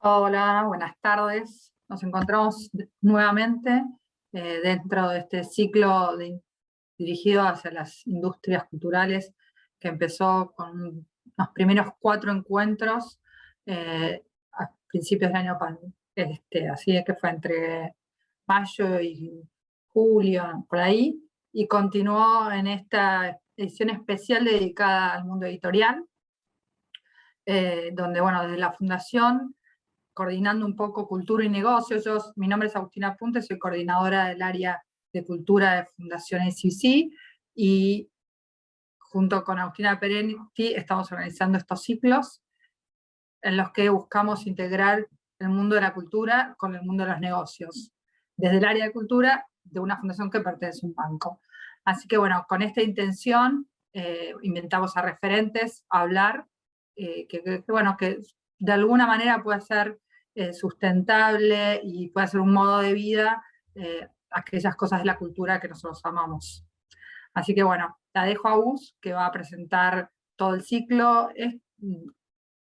Hola, buenas tardes. Nos encontramos nuevamente dentro de este ciclo dirigido hacia las industrias culturales que empezó con los primeros 4 encuentros a principios del año pasado. Así es que fue entre mayo y julio, por ahí, y continuó en esta edición especial dedicada al mundo editorial, donde, bueno, desde la Fundación coordinando un poco cultura y negocios. Mi nombre es Agustina Punte, soy coordinadora del área de cultura de Fundación ACC y junto con Agustina Peretti estamos organizando estos ciclos en los que buscamos integrar el mundo de la cultura con el mundo de los negocios, desde el área de cultura de una fundación que pertenece a un banco. Así que bueno, con esta intención inventamos a referentes a hablar, bueno, que de alguna manera puede ser sustentable y puede ser un modo de vida aquellas cosas de la cultura que nosotros amamos. Así que bueno, la dejo a Gus, que va a presentar todo el ciclo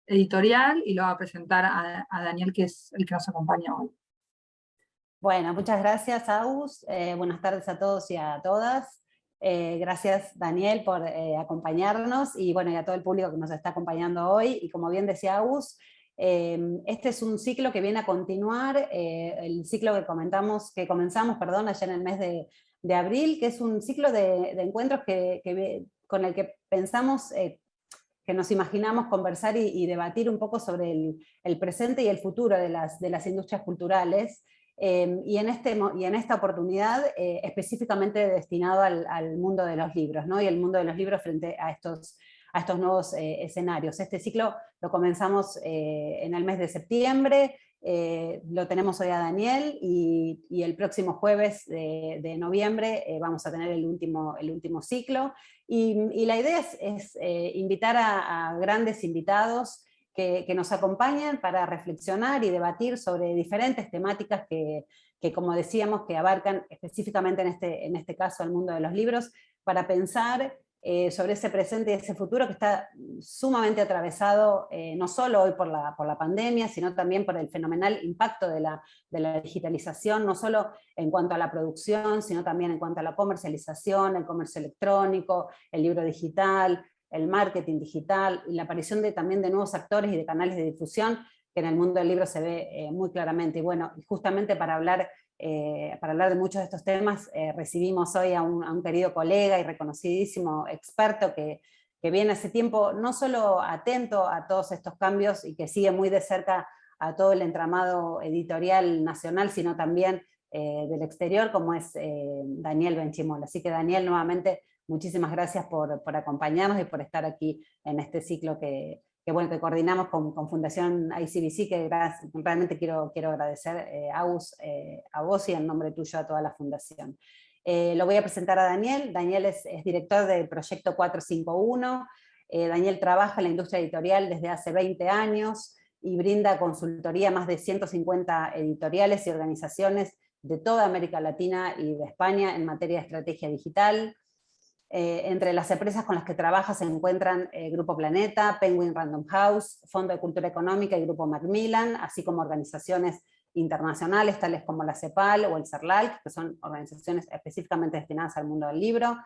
editorial y lo va a presentar a Daniel, que es el que nos acompaña hoy. Bueno, muchas gracias, Agus. Buenas tardes a todos y a todas. Gracias, Daniel, por acompañarnos y, bueno, y a todo el público que nos está acompañando hoy. Y como bien decía Agus, este es un ciclo que viene a continuar el ciclo que comenzamos, allá en el mes de abril, que es un ciclo de encuentros con el que pensamos, que nos imaginamos conversar y debatir un poco sobre el presente y el futuro de las industrias culturales. Y en esta oportunidad específicamente destinado al mundo de los libros, ¿no? Y el mundo de los libros frente a estos nuevos escenarios. Este ciclo lo comenzamos en el mes de septiembre, lo tenemos hoy a Daniel, y el próximo jueves de noviembre vamos a tener el último ciclo. Y la idea es invitar a grandes invitados que nos acompañan para reflexionar y debatir sobre diferentes temáticas que como decíamos, que abarcan específicamente en este caso el mundo de los libros, para pensar sobre ese presente y ese futuro que está sumamente atravesado, no solo hoy por la pandemia, sino también por el fenomenal impacto de la digitalización, no solo en cuanto a la producción, sino también en cuanto a la comercialización, el comercio electrónico, el libro digital, el marketing digital, y la aparición también de nuevos actores y de canales de difusión, que en el mundo del libro se ve muy claramente. Y bueno, justamente para hablar de muchos de estos temas, recibimos hoy a un querido colega y reconocidísimo experto que viene hace tiempo no solo atento a todos estos cambios y que sigue muy de cerca a todo el entramado editorial nacional, sino también del exterior, como es Daniel Benchimol. Así que, Daniel, nuevamente, muchísimas gracias por acompañarnos y por estar aquí en este ciclo que coordinamos con Fundación ICBC, que realmente quiero agradecer, Agus, a vos y en nombre tuyo a toda la Fundación. Lo voy a presentar a Daniel. Daniel es director del Proyecto 451. Daniel trabaja en la industria editorial desde hace 20 años y brinda consultoría a más de 150 editoriales y organizaciones de toda América Latina y de España en materia de estrategia digital. Entre las empresas con las que trabaja se encuentran Grupo Planeta, Penguin Random House, Fondo de Cultura Económica y Grupo Macmillan, así como organizaciones internacionales tales como la CEPAL o el CERLALC, que son organizaciones específicamente destinadas al mundo del libro.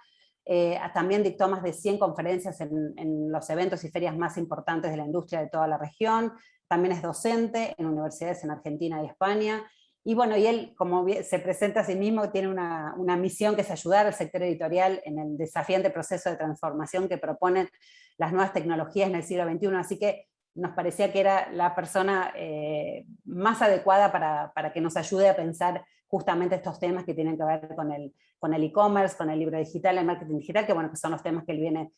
También dictó más de 100 conferencias en los eventos y ferias más importantes de la industria de toda la región. También es docente en universidades en Argentina y España. Y bueno, y él, como se presenta a sí mismo, tiene una misión que es ayudar al sector editorial en el desafiante proceso de transformación que proponen las nuevas tecnologías en el siglo XXI, así que nos parecía que era la persona más adecuada para que nos ayude a pensar justamente estos temas que tienen que ver con el e-commerce, con el libro digital, el marketing digital, que bueno, que son los temas que él viene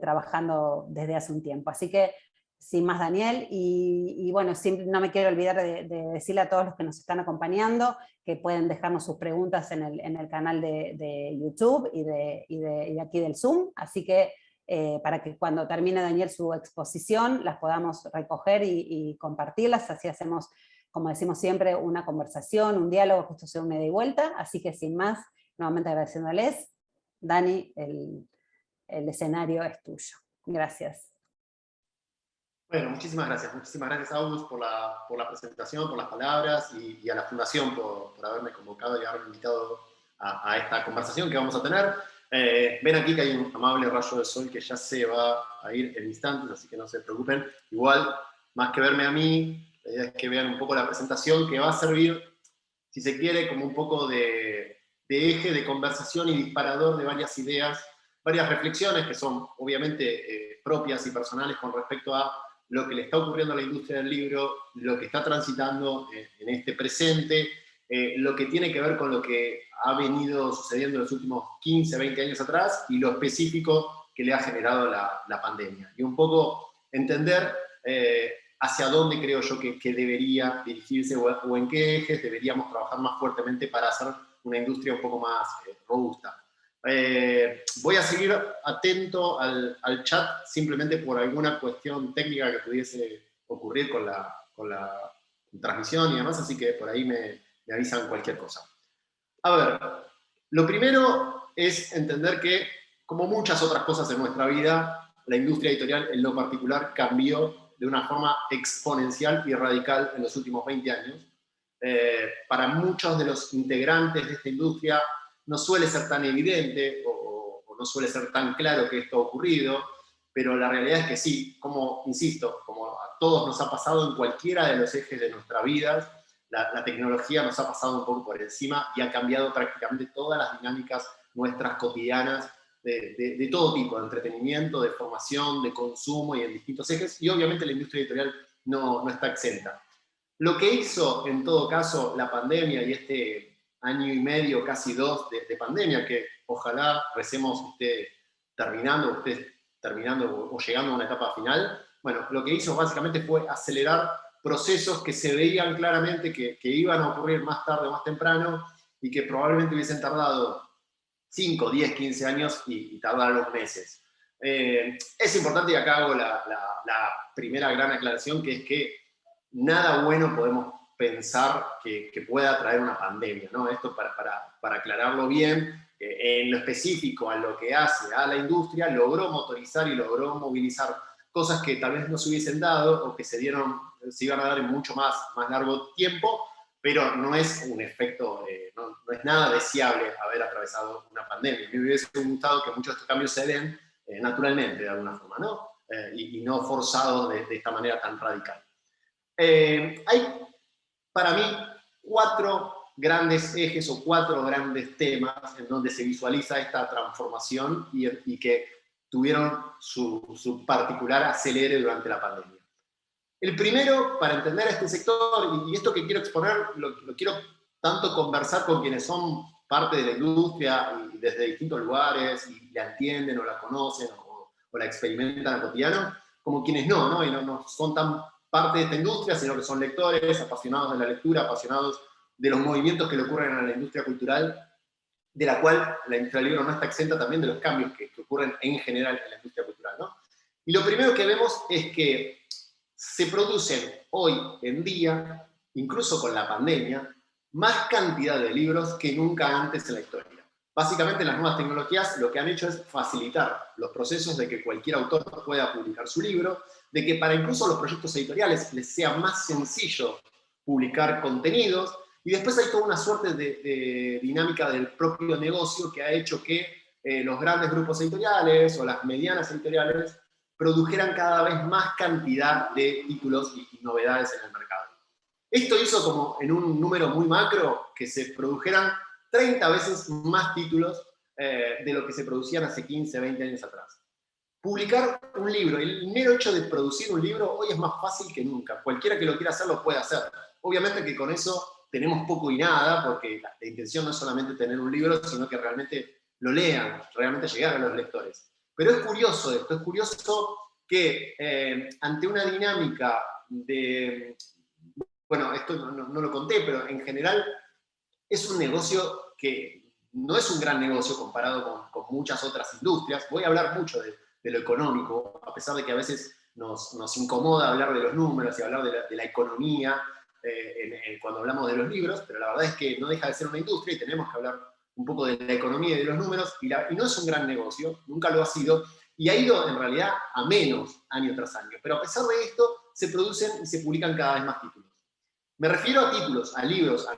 trabajando desde hace un tiempo. Así que, sin más, Daniel, y bueno, no me quiero olvidar de decirle a todos los que nos están acompañando que pueden dejarnos sus preguntas en el canal de YouTube y de aquí del Zoom, así que para que cuando termine Daniel su exposición las podamos recoger y compartirlas, así hacemos, como decimos siempre, una conversación, un diálogo, que esto sea un ida y vuelta, así que sin más, nuevamente agradeciéndoles, Dani, el escenario es tuyo. Gracias. Bueno, muchísimas gracias Agus por la presentación, por las palabras y a la Fundación por haberme convocado y haberme invitado a esta conversación que vamos a tener. Ven aquí que hay un amable rayo de sol que ya se va a ir en instantes, así que no se preocupen. Igual, más que verme a mí, la idea es que vean un poco la presentación que va a servir, si se quiere, como un poco de eje de conversación y disparador de varias ideas, varias reflexiones que son obviamente propias y personales con respecto a lo que le está ocurriendo a la industria del libro, lo que está transitando en este presente, lo que tiene que ver con lo que ha venido sucediendo en los últimos 15, 20 años atrás y lo específico que le ha generado la pandemia. Y un poco entender hacia dónde creo yo que debería dirigirse o en qué ejes deberíamos trabajar más fuertemente para hacer una industria un poco más robusta. Voy a seguir atento al chat simplemente por alguna cuestión técnica que pudiese ocurrir con la transmisión y demás, así que por ahí me avisan cualquier cosa. A ver, lo primero es entender que, como muchas otras cosas en nuestra vida, la industria editorial en lo particular cambió de una forma exponencial y radical en los últimos 20 años. Para muchos de los integrantes de esta industria no suele ser tan evidente o no suele ser tan claro que esto ha ocurrido, pero la realidad es que sí, como, insisto, como a todos nos ha pasado en cualquiera de los ejes de nuestra vida, la tecnología nos ha pasado un poco por encima y ha cambiado prácticamente todas las dinámicas nuestras cotidianas de todo tipo, de entretenimiento, de formación, de consumo y en distintos ejes, y obviamente la industria editorial no está exenta. Lo que hizo, en todo caso, la pandemia y este año y medio, casi 2 de pandemia, que ojalá recemos terminando o llegando a una etapa final, bueno, lo que hizo básicamente fue acelerar procesos que se veían claramente que iban a ocurrir más tarde o más temprano y que probablemente hubiesen tardado 5, 10, 15 años y tardaron meses. Es importante, y acá hago la primera gran aclaración, que es que nada bueno podemos pensar que pueda traer una pandemia, ¿no? Esto para aclararlo bien, en lo específico a lo que hace a la industria, logró motorizar y logró movilizar cosas que tal vez no se hubiesen dado o que se iban a dar en mucho más largo tiempo, pero no es un efecto, no es nada deseable haber atravesado una pandemia. Me hubiese gustado que muchos de estos cambios se den naturalmente, de alguna forma, ¿no? Y no forzados de esta manera tan radical. Hay, para mí, 4 grandes ejes o 4 grandes temas en donde se visualiza esta transformación y que tuvieron su particular acelere durante la pandemia. El primero, para entender este sector, y esto que quiero exponer, lo quiero tanto conversar con quienes son parte de la industria y desde distintos lugares y la entienden o la conocen o la experimentan a cotidiano, como quienes no, y no son tan parte de esta industria, sino que son lectores, apasionados de la lectura, apasionados de los movimientos que le ocurren a la industria cultural, de la cual la industria del libro no está exenta también de los cambios que ocurren en general en la industria cultural, ¿no? Y lo primero que vemos es que se producen hoy en día, incluso con la pandemia, más cantidad de libros que nunca antes en la historia. Básicamente las nuevas tecnologías lo que han hecho es facilitar los procesos de que cualquier autor pueda publicar su libro, de que para incluso los proyectos editoriales les sea más sencillo publicar contenidos, y después hay toda una suerte de dinámica del propio negocio que ha hecho que los grandes grupos editoriales o las medianas editoriales produjeran cada vez más cantidad de títulos y novedades en el mercado. Esto hizo como en un número muy macro que se produjeran 30 veces más títulos de lo que se producían hace 15, 20 años atrás. Publicar un libro, el mero hecho de producir un libro hoy es más fácil que nunca. Cualquiera que lo quiera hacer lo puede hacer. Obviamente que con eso tenemos poco y nada, porque la intención no es solamente tener un libro, sino que realmente lo lean, realmente llegar a los lectores. Pero es curioso esto, es curioso que ante una dinámica de... Bueno, esto no lo conté, pero en general es un negocio que no es un gran negocio comparado con muchas otras industrias. Voy a hablar mucho de lo económico, a pesar de que a veces nos incomoda hablar de los números y hablar de la economía cuando hablamos de los libros, pero la verdad es que no deja de ser una industria y tenemos que hablar un poco de la economía y de los números, y no es un gran negocio, nunca lo ha sido, y ha ido en realidad a menos año tras año. Pero a pesar de esto, se producen y se publican cada vez más títulos. Me refiero a títulos, a libros, a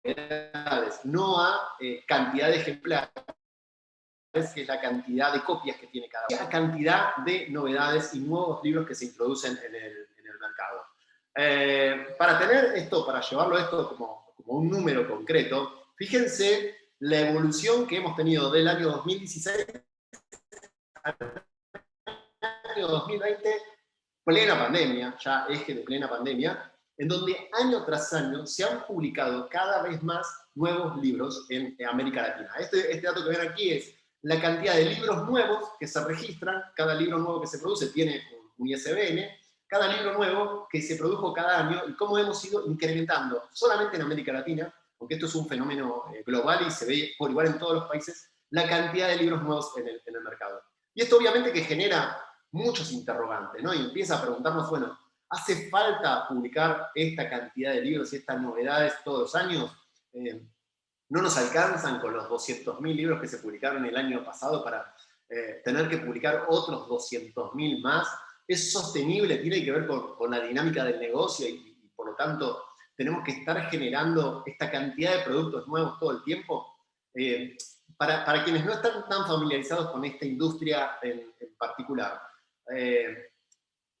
novedades, no a cantidad de ejemplares, que es la cantidad de copias que tiene cada uno, la cantidad de novedades y nuevos libros que se introducen en el mercado. Para tener esto, para llevarlo esto como un número concreto, fíjense la evolución que hemos tenido del año 2016 al año 2020, plena pandemia, ya eje de plena pandemia, en donde año tras año se han publicado cada vez más nuevos libros en América Latina. Este dato que ven aquí es la cantidad de libros nuevos que se registran, cada libro nuevo que se produce tiene un ISBN, cada libro nuevo que se produjo cada año y cómo hemos ido incrementando, solamente en América Latina, porque esto es un fenómeno global y se ve por igual en todos los países, la cantidad de libros nuevos en el mercado. Y esto obviamente que genera muchos interrogantes, ¿no? Y empieza a preguntarnos, bueno, ¿hace falta publicar esta cantidad de libros y estas novedades todos los años? ¿No nos alcanzan con los 200.000 libros que se publicaron el año pasado para tener que publicar otros 200.000 más? ¿Es sostenible? ¿Tiene que ver con la dinámica del negocio y por lo tanto tenemos que estar generando esta cantidad de productos nuevos todo el tiempo? Para quienes no están tan familiarizados con esta industria en particular,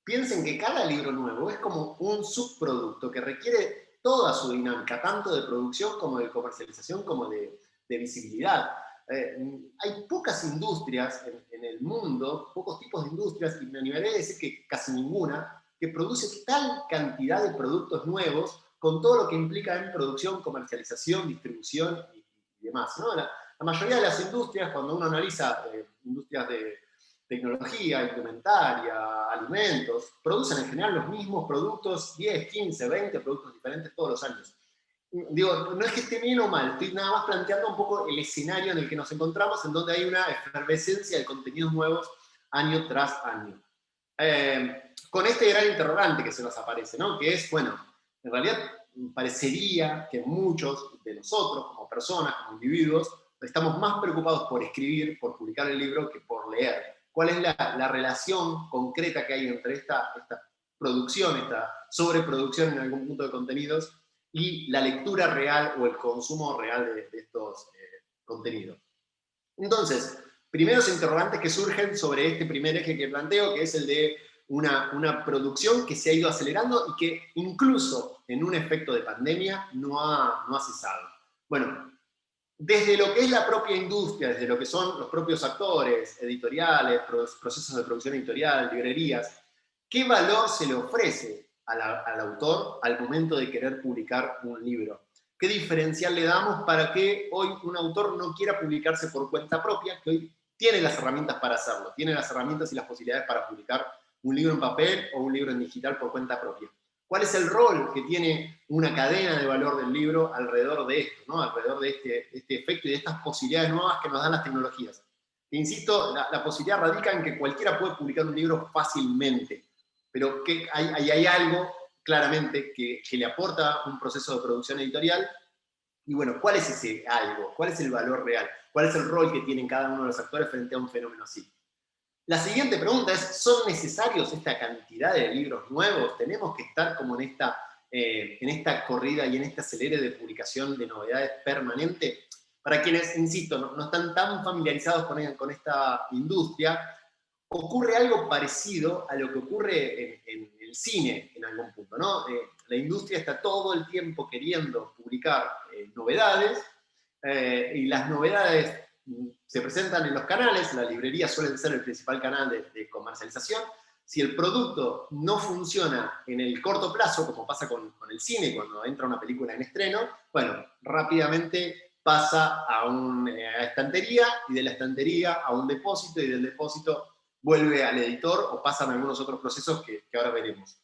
piensen que cada libro nuevo es como un subproducto que requiere toda su dinámica, tanto de producción como de comercialización, como de visibilidad. Hay pocas industrias en el mundo, pocos tipos de industrias, y me animaré a decir que casi ninguna, que produce tal cantidad de productos nuevos con todo lo que implica en producción, comercialización, distribución y demás, ¿no? La mayoría de las industrias, cuando uno analiza industrias de tecnología, indumentaria, alimentos, producen en general los mismos productos, 10, 15, 20 productos diferentes todos los años. Digo, no es que esté bien o mal, estoy nada más planteando un poco el escenario en el que nos encontramos, en donde hay una efervescencia de contenidos nuevos año tras año. Con este gran interrogante que se nos aparece, ¿no? Que es, bueno, en realidad parecería que muchos de nosotros, como personas, como individuos, estamos más preocupados por escribir, por publicar el libro, que por leer. ¿Cuál es la relación concreta que hay entre esta producción, esta sobreproducción en algún punto de contenidos, y la lectura real o el consumo real de estos contenidos? Entonces, primeros interrogantes que surgen sobre este primer eje que planteo, que es el de una producción que se ha ido acelerando y que incluso en un efecto de pandemia no ha cesado. Bueno, desde lo que es la propia industria, desde lo que son los propios actores, editoriales, procesos de producción editorial, librerías, ¿qué valor se le ofrece al autor al momento de querer publicar un libro? ¿Qué diferencial le damos para que hoy un autor no quiera publicarse por cuenta propia, que hoy tiene las herramientas para hacerlo, tiene las herramientas y las posibilidades para publicar un libro en papel o un libro en digital por cuenta propia? ¿Cuál es el rol que tiene una cadena de valor del libro alrededor de esto, ¿no? Alrededor de este efecto y de estas posibilidades nuevas que nos dan las tecnologías? E insisto, la posibilidad radica en que cualquiera puede publicar un libro fácilmente, pero que hay algo claramente que le aporta un proceso de producción editorial. Y bueno, ¿cuál es ese algo? ¿Cuál es el valor real? ¿Cuál es el rol que tienen cada uno de los actores frente a un fenómeno así? La siguiente pregunta es, ¿son necesarios esta cantidad de libros nuevos? ¿Tenemos que estar como en esta corrida y en este acelere de publicación de novedades permanente? Para quienes, insisto, no están tan familiarizados con esta industria, ocurre algo parecido a lo que ocurre en el cine en algún punto, ¿no? La industria está todo el tiempo queriendo publicar novedades, y las novedades se presentan en los canales, la librería suele ser el principal canal de comercialización, si el producto no funciona en el corto plazo, como pasa con el cine cuando entra una película en estreno, bueno, rápidamente pasa a una estantería, y de la estantería a un depósito, y del depósito vuelve al editor, o pasan algunos otros procesos que ahora veremos.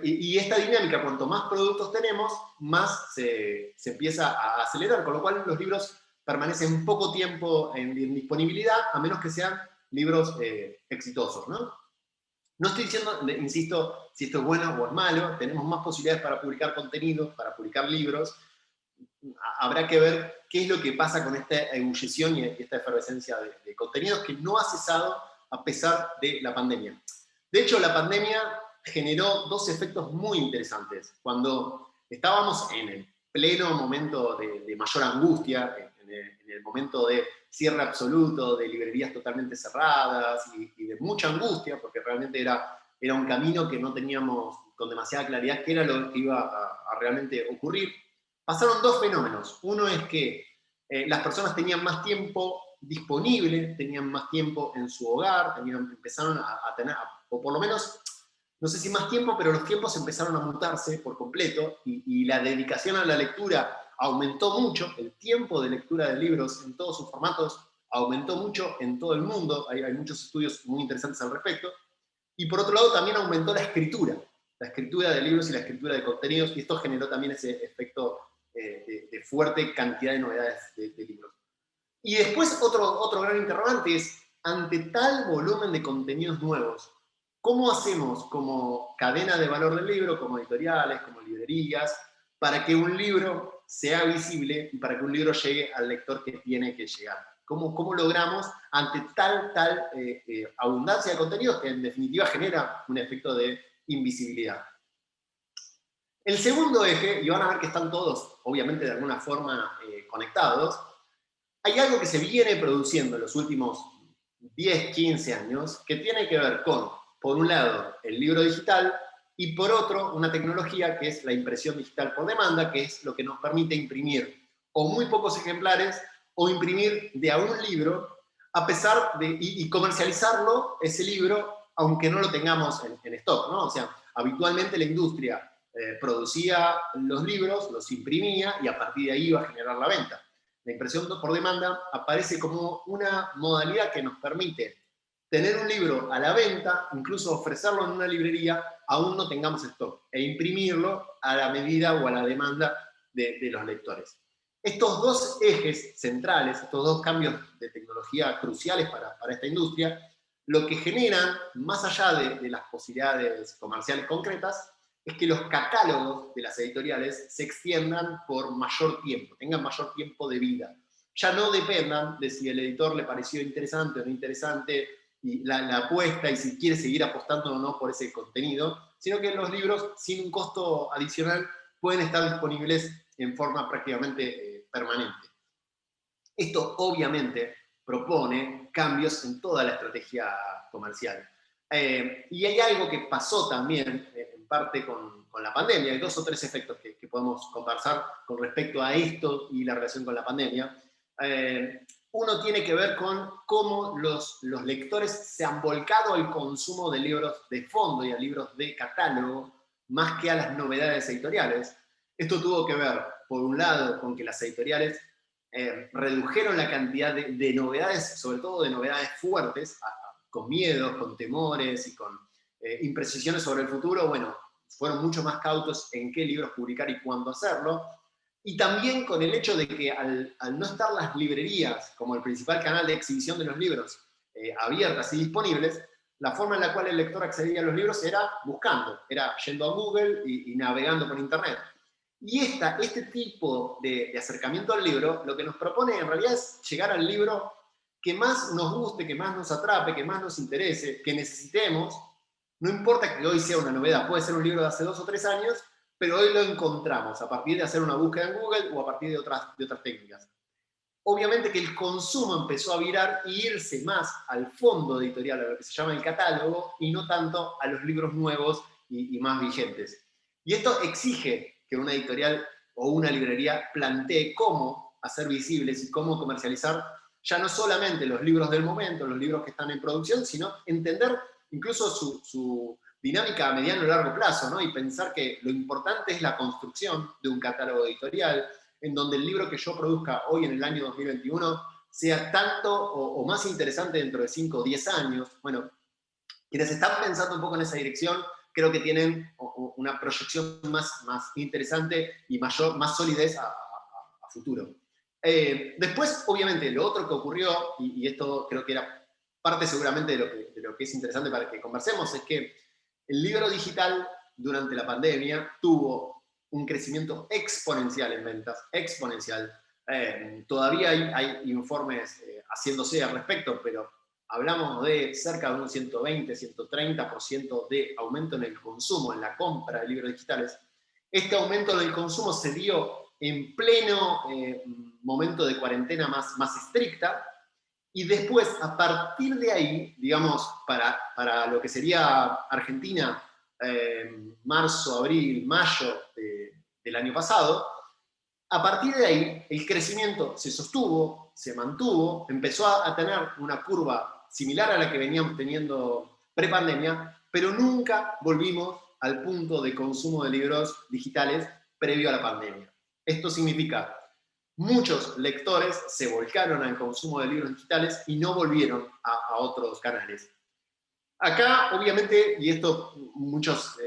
Y esta dinámica, cuanto más productos tenemos, más se empieza a acelerar, con lo cual los libros permanecen poco tiempo en disponibilidad, a menos que sean libros exitosos, ¿no? No estoy diciendo, insisto, si esto es bueno o es malo, tenemos más posibilidades para publicar contenido, para publicar libros. Habrá que ver qué es lo que pasa con esta ebullición y esta efervescencia de contenidos que no ha cesado a pesar de la pandemia. De hecho, la pandemia generó dos efectos muy interesantes. Cuando estábamos en el pleno momento de mayor angustia, en el momento de cierre absoluto, de librerías totalmente cerradas y de mucha angustia, porque realmente era un camino que no teníamos con demasiada claridad qué era lo que iba a realmente ocurrir, pasaron dos fenómenos. Uno es que las personas tenían más tiempo disponible, tenían más tiempo en su hogar, empezaron a tener, o por lo menos, no sé si más tiempo, pero los tiempos empezaron a mutarse por completo, y la dedicación a la lectura aumentó mucho. El tiempo de lectura de libros en todos sus formatos aumentó mucho en todo el mundo. Hay muchos estudios muy interesantes al respecto. Y por otro lado también aumentó la escritura de libros y la escritura de contenidos, y esto generó también ese efecto de fuerte cantidad de novedades de libros. Y después otro gran interrogante es, ante tal volumen de contenidos nuevos, ¿cómo hacemos como cadena de valor del libro, como editoriales, como librerías, para que un libro sea visible y para que un libro llegue al lector que tiene que llegar? ¿Cómo logramos, ante tal abundancia de contenidos, que en definitiva genera un efecto de invisibilidad? El segundo eje, y van a ver que están todos, obviamente, de alguna forma conectados, hay algo que se viene produciendo en los últimos 10, 15 años, que tiene que ver con, por un lado, el libro digital, y por otro, una tecnología que es la impresión digital por demanda, que es lo que nos permite imprimir o muy pocos ejemplares, o imprimir de a un libro, a pesar de, y comercializarlo, ese libro, aunque no lo tengamos en stock, ¿no? O sea, habitualmente la industria producía los libros, los imprimía, y a partir de ahí iba a generar la venta. La impresión por demanda aparece como una modalidad que nos permite tener un libro a la venta, incluso ofrecerlo en una librería, aún no tengamos stock, e imprimirlo a la medida o a la demanda de los lectores. Estos dos ejes centrales, estos dos cambios de tecnología cruciales para esta industria, lo que generan, más allá de las posibilidades comerciales concretas, es que los catálogos de las editoriales se extiendan por mayor tiempo, tengan mayor tiempo de vida. Ya no dependan de si el editor le pareció interesante o no interesante, y la apuesta, y si quiere seguir apostando o no por ese contenido, sino que los libros, sin un costo adicional, pueden estar disponibles en forma prácticamente permanente. Esto obviamente propone cambios en toda la estrategia comercial. Y hay algo que pasó también, en parte con la pandemia. Hay dos o tres efectos que podemos conversar con respecto a esto y la relación con la pandemia. Uno tiene que ver con cómo los lectores se han volcado al consumo de libros de fondo y a libros de catálogo, más que a las novedades editoriales. Esto tuvo que ver, por un lado, con que las editoriales redujeron la cantidad de novedades, sobre todo de novedades fuertes, con miedos, con temores y con imprecisiones sobre el futuro. Bueno, fueron mucho más cautos en qué libros publicar y cuándo hacerlo. Y también con el hecho de que al no estar las librerías como el principal canal de exhibición de los libros abiertas y disponibles, la forma en la cual el lector accedía a los libros era buscando, era yendo a Google y navegando por Internet. Y este tipo de acercamiento al libro, lo que nos propone en realidad es llegar al libro que más nos guste, que más nos atrape, que más nos interese, que necesitemos. No importa que hoy sea una novedad, puede ser un libro de hace 2 o 3 años, pero hoy lo encontramos a partir de hacer una búsqueda en Google o a partir de otras técnicas. Obviamente que el consumo empezó a virar y irse más al fondo editorial, a lo que se llama el catálogo, y no tanto a los libros nuevos y más vigentes. Y esto exige que una editorial o una librería plantee cómo hacer visibles y cómo comercializar ya no solamente los libros del momento, los libros que están en producción, sino entender incluso su dinámica a mediano y largo plazo, ¿no? Y pensar que lo importante es la construcción de un catálogo editorial, en donde el libro que yo produzca hoy en el año 2021 sea tanto o más interesante dentro de 5 o 10 años. Bueno, quienes están pensando un poco en esa dirección, creo que tienen una proyección más interesante y más solidez a futuro. Después, obviamente, lo otro que ocurrió, y esto creo que era parte seguramente de lo que es interesante para que conversemos, es que el libro digital durante la pandemia tuvo un crecimiento exponencial en ventas, exponencial. Todavía hay informes haciéndose al respecto, pero hablamos de cerca de un 120, 130% de aumento en el consumo, en la compra de libros digitales. Este aumento del consumo se dio en pleno momento de cuarentena más estricta, y después, a partir de ahí, digamos, para lo que sería Argentina, marzo, abril, mayo del año pasado, a partir de ahí el crecimiento se sostuvo, se mantuvo, empezó a tener una curva similar a la que veníamos teniendo prepandemia, pero nunca volvimos al punto de consumo de libros digitales previo a la pandemia. Esto significa muchos lectores se volcaron al consumo de libros digitales y no volvieron a otros canales. Acá, obviamente, y esto muchos,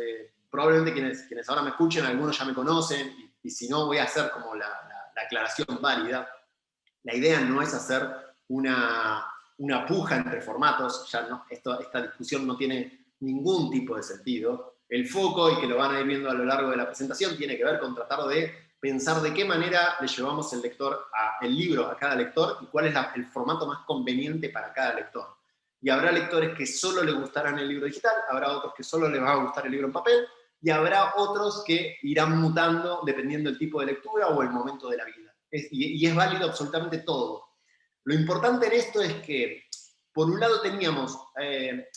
probablemente quienes ahora me escuchen, algunos ya me conocen, y si no voy a hacer como la aclaración válida. La idea no es hacer una puja entre formatos, ya no, esta discusión no tiene ningún tipo de sentido. El foco, y que lo van a ir viendo a lo largo de la presentación, tiene que ver con tratar de pensar de qué manera le llevamos el libro a cada lector y cuál es el formato más conveniente para cada lector. Y habrá lectores que solo les gustarán el libro digital, habrá otros que solo les va a gustar el libro en papel, y habrá otros que irán mutando dependiendo del tipo de lectura o el momento de la vida. Y es válido absolutamente todo. Lo importante en esto es que, por un lado, teníamos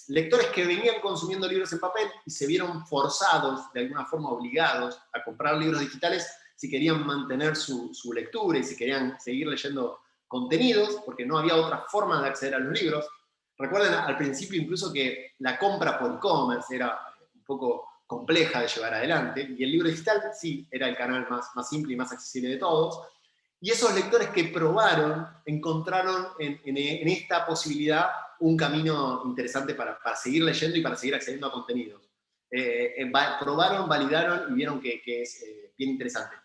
lectores que venían consumiendo libros en papel y se vieron forzados, de alguna forma obligados, a comprar libros digitales si querían mantener su lectura y si querían seguir leyendo contenidos, porque no había otra forma de acceder a los libros. Recuerden al principio incluso que la compra por e-commerce era un poco compleja de llevar adelante, y el libro digital sí era el canal más simple y más accesible de todos. Y esos lectores que probaron, encontraron en esta posibilidad un camino interesante para seguir leyendo y para seguir accediendo a contenidos. Probaron, validaron y vieron que es bien interesante.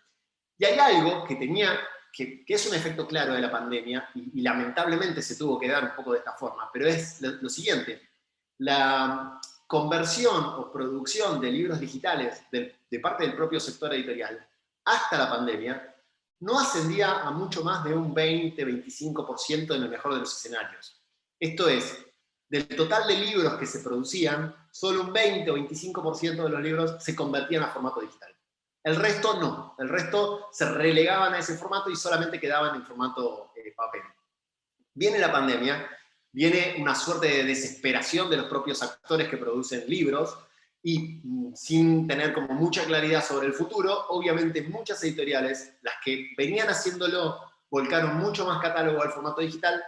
Y hay algo que es un efecto claro de la pandemia, y lamentablemente se tuvo que dar un poco de esta forma, pero es lo siguiente: la conversión o producción de libros digitales de parte del propio sector editorial hasta la pandemia no ascendía a mucho más de un 20-25% en el mejor de los escenarios. Esto es, del total de libros que se producían, solo un 20 o 25% de los libros se convertían a formato digital. El resto no, el resto se relegaban a ese formato y solamente quedaban en formato papel. Viene la pandemia, viene una suerte de desesperación de los propios actores que producen libros, y sin tener como mucha claridad sobre el futuro, obviamente muchas editoriales, las que venían haciéndolo, volcaron mucho más catálogo al formato digital.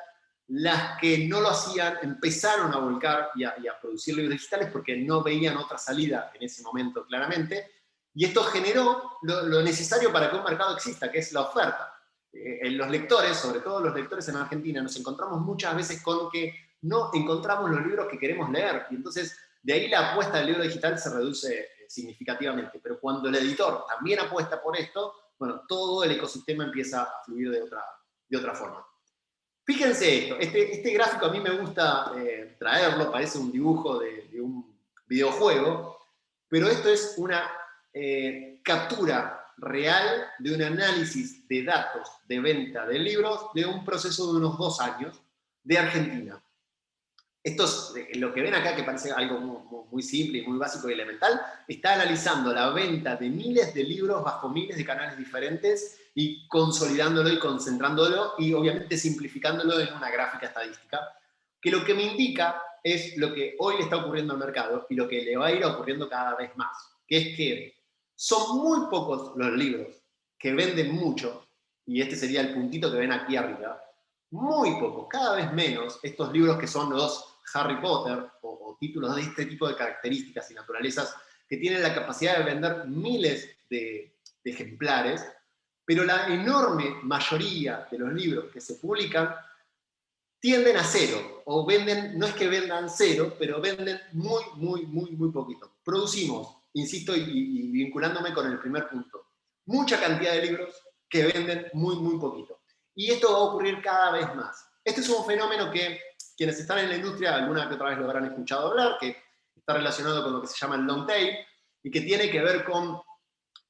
Las que no lo hacían empezaron a volcar y a producir libros digitales porque no veían otra salida en ese momento claramente, y esto generó lo necesario para que un mercado exista, que es la oferta. Los lectores, sobre todo los lectores en Argentina, nos encontramos muchas veces con que no encontramos los libros que queremos leer, y entonces de ahí la apuesta del libro digital se reduce significativamente. Pero cuando el editor también apuesta por esto, bueno, todo el ecosistema empieza a fluir de otra forma. Fíjense esto, este gráfico a mí me gusta traerlo, parece un dibujo de un videojuego, pero esto es una captura real de un análisis de datos de venta de libros de un proceso de unos 2 años de Argentina. Esto es lo que ven acá, que parece algo muy simple y muy básico y elemental. Está analizando la venta de miles de libros bajo miles de canales diferentes y consolidándolo y concentrándolo y obviamente simplificándolo en una gráfica estadística, que lo que me indica es lo que hoy le está ocurriendo al mercado y lo que le va a ir ocurriendo cada vez más, que es que son muy pocos los libros que venden mucho, y este sería el puntito que ven aquí arriba, muy pocos, cada vez menos, estos libros que son los Harry Potter o títulos de este tipo de características y naturalezas que tienen la capacidad de vender miles de ejemplares, pero la enorme mayoría de los libros que se publican tienden a cero, o venden, no es que vendan cero, pero venden muy poquito. Producimos, insisto, y vinculándome con el primer punto, mucha cantidad de libros que venden muy poquito. Y esto va a ocurrir cada vez más. Este es un fenómeno que quienes están en la industria alguna que otra vez lo habrán escuchado hablar, que está relacionado con lo que se llama el long tail, y que tiene que ver con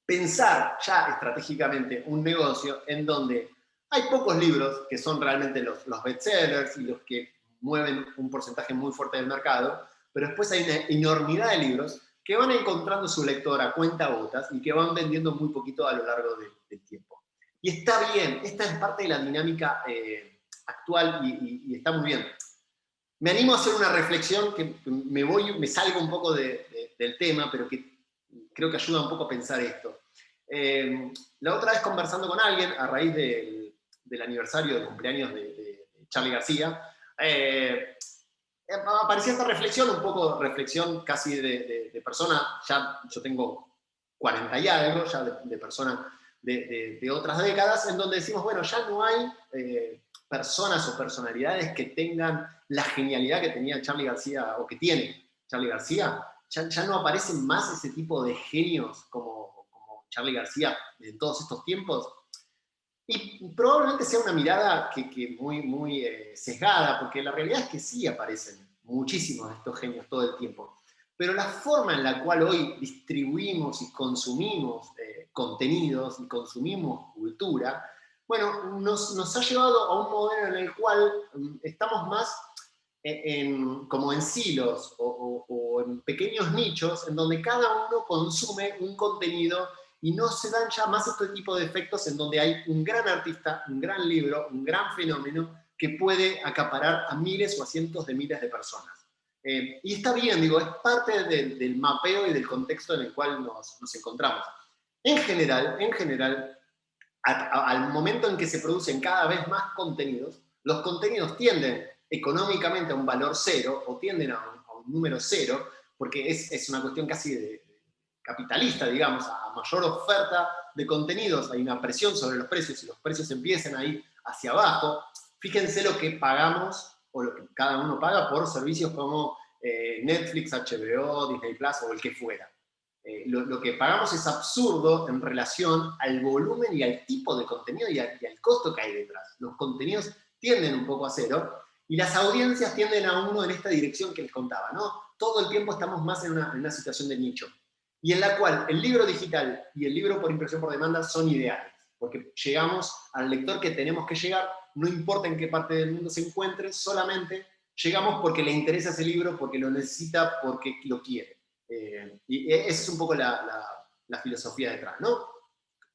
pensar ya estratégicamente un negocio en donde hay pocos libros que son realmente los bestsellers y los que mueven un porcentaje muy fuerte del mercado, pero después hay una enormidad de libros que van encontrando su lector a cuentagotas y que van vendiendo muy poquito a lo largo del tiempo. Y está bien, esta es parte de la dinámica actual y está muy bien. Me animo a hacer una reflexión que me salgo un poco del tema, pero que creo que ayuda un poco a pensar esto. La otra vez conversando con alguien, a raíz del aniversario del cumpleaños de Charly García, aparecía esta reflexión, un poco reflexión casi de persona, ya yo tengo 40 y algo, ya de persona de otras décadas, en donde decimos, bueno, ya no hay personas o personalidades que tengan la genialidad que tenía Charly García, o que tiene Charly García. Ya no aparecen más ese tipo de genios como Charly García en todos estos tiempos. Y probablemente sea una mirada que muy sesgada, porque la realidad es que sí aparecen muchísimos de estos genios todo el tiempo. Pero la forma en la cual hoy distribuimos y consumimos contenidos y consumimos cultura, bueno, nos ha llevado a un modelo en el cual estamos más como en silos o en pequeños nichos en donde cada uno consume un contenido y no se dan ya más este tipo de efectos en donde hay un gran artista, un gran libro, un gran fenómeno que puede acaparar a miles o a cientos de miles de personas. Y está bien, digo, es parte del mapeo y del contexto en el cual nos encontramos. En general, al momento en que se producen cada vez más contenidos, los contenidos tienden económicamente a un valor cero o tienden a un número cero, porque es una cuestión casi capitalista, digamos, a mayor oferta de contenidos hay una presión sobre los precios y los precios empiezan a ir hacia abajo. Fíjense lo que pagamos o lo que cada uno paga por servicios como Netflix, HBO, Disney Plus o el que fuera. Lo que pagamos es absurdo en relación al volumen y al tipo de contenido y al costo que hay detrás. Los contenidos tienden un poco a cero y las audiencias tienden a uno en esta dirección que les contaba, ¿no? Todo el tiempo estamos más en una situación de nicho, y en la cual el libro digital y el libro por impresión por demanda son ideales, porque llegamos al lector que tenemos que llegar, no importa en qué parte del mundo se encuentre, solamente llegamos porque le interesa ese libro, porque lo necesita, porque lo quiere. Y esa es un poco la filosofía detrás, ¿no?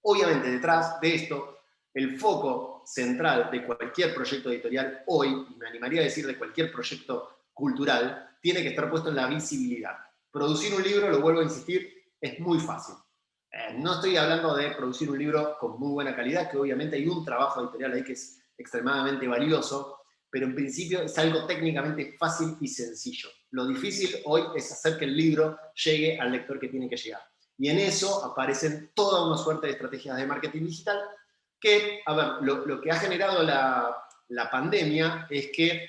Obviamente detrás de esto, el foco central de cualquier proyecto editorial hoy, y me animaría a decir de cualquier proyecto cultural, tiene que estar puesto en la visibilidad. Producir un libro, lo vuelvo a insistir, es muy fácil. No estoy hablando de producir un libro con muy buena calidad, que obviamente hay un trabajo editorial ahí que es extremadamente valioso, pero en principio es algo técnicamente fácil y sencillo. Lo difícil hoy es hacer que el libro llegue al lector que tiene que llegar. Y en eso aparecen toda una suerte de estrategias de marketing digital que, a ver, lo que ha generado la pandemia es que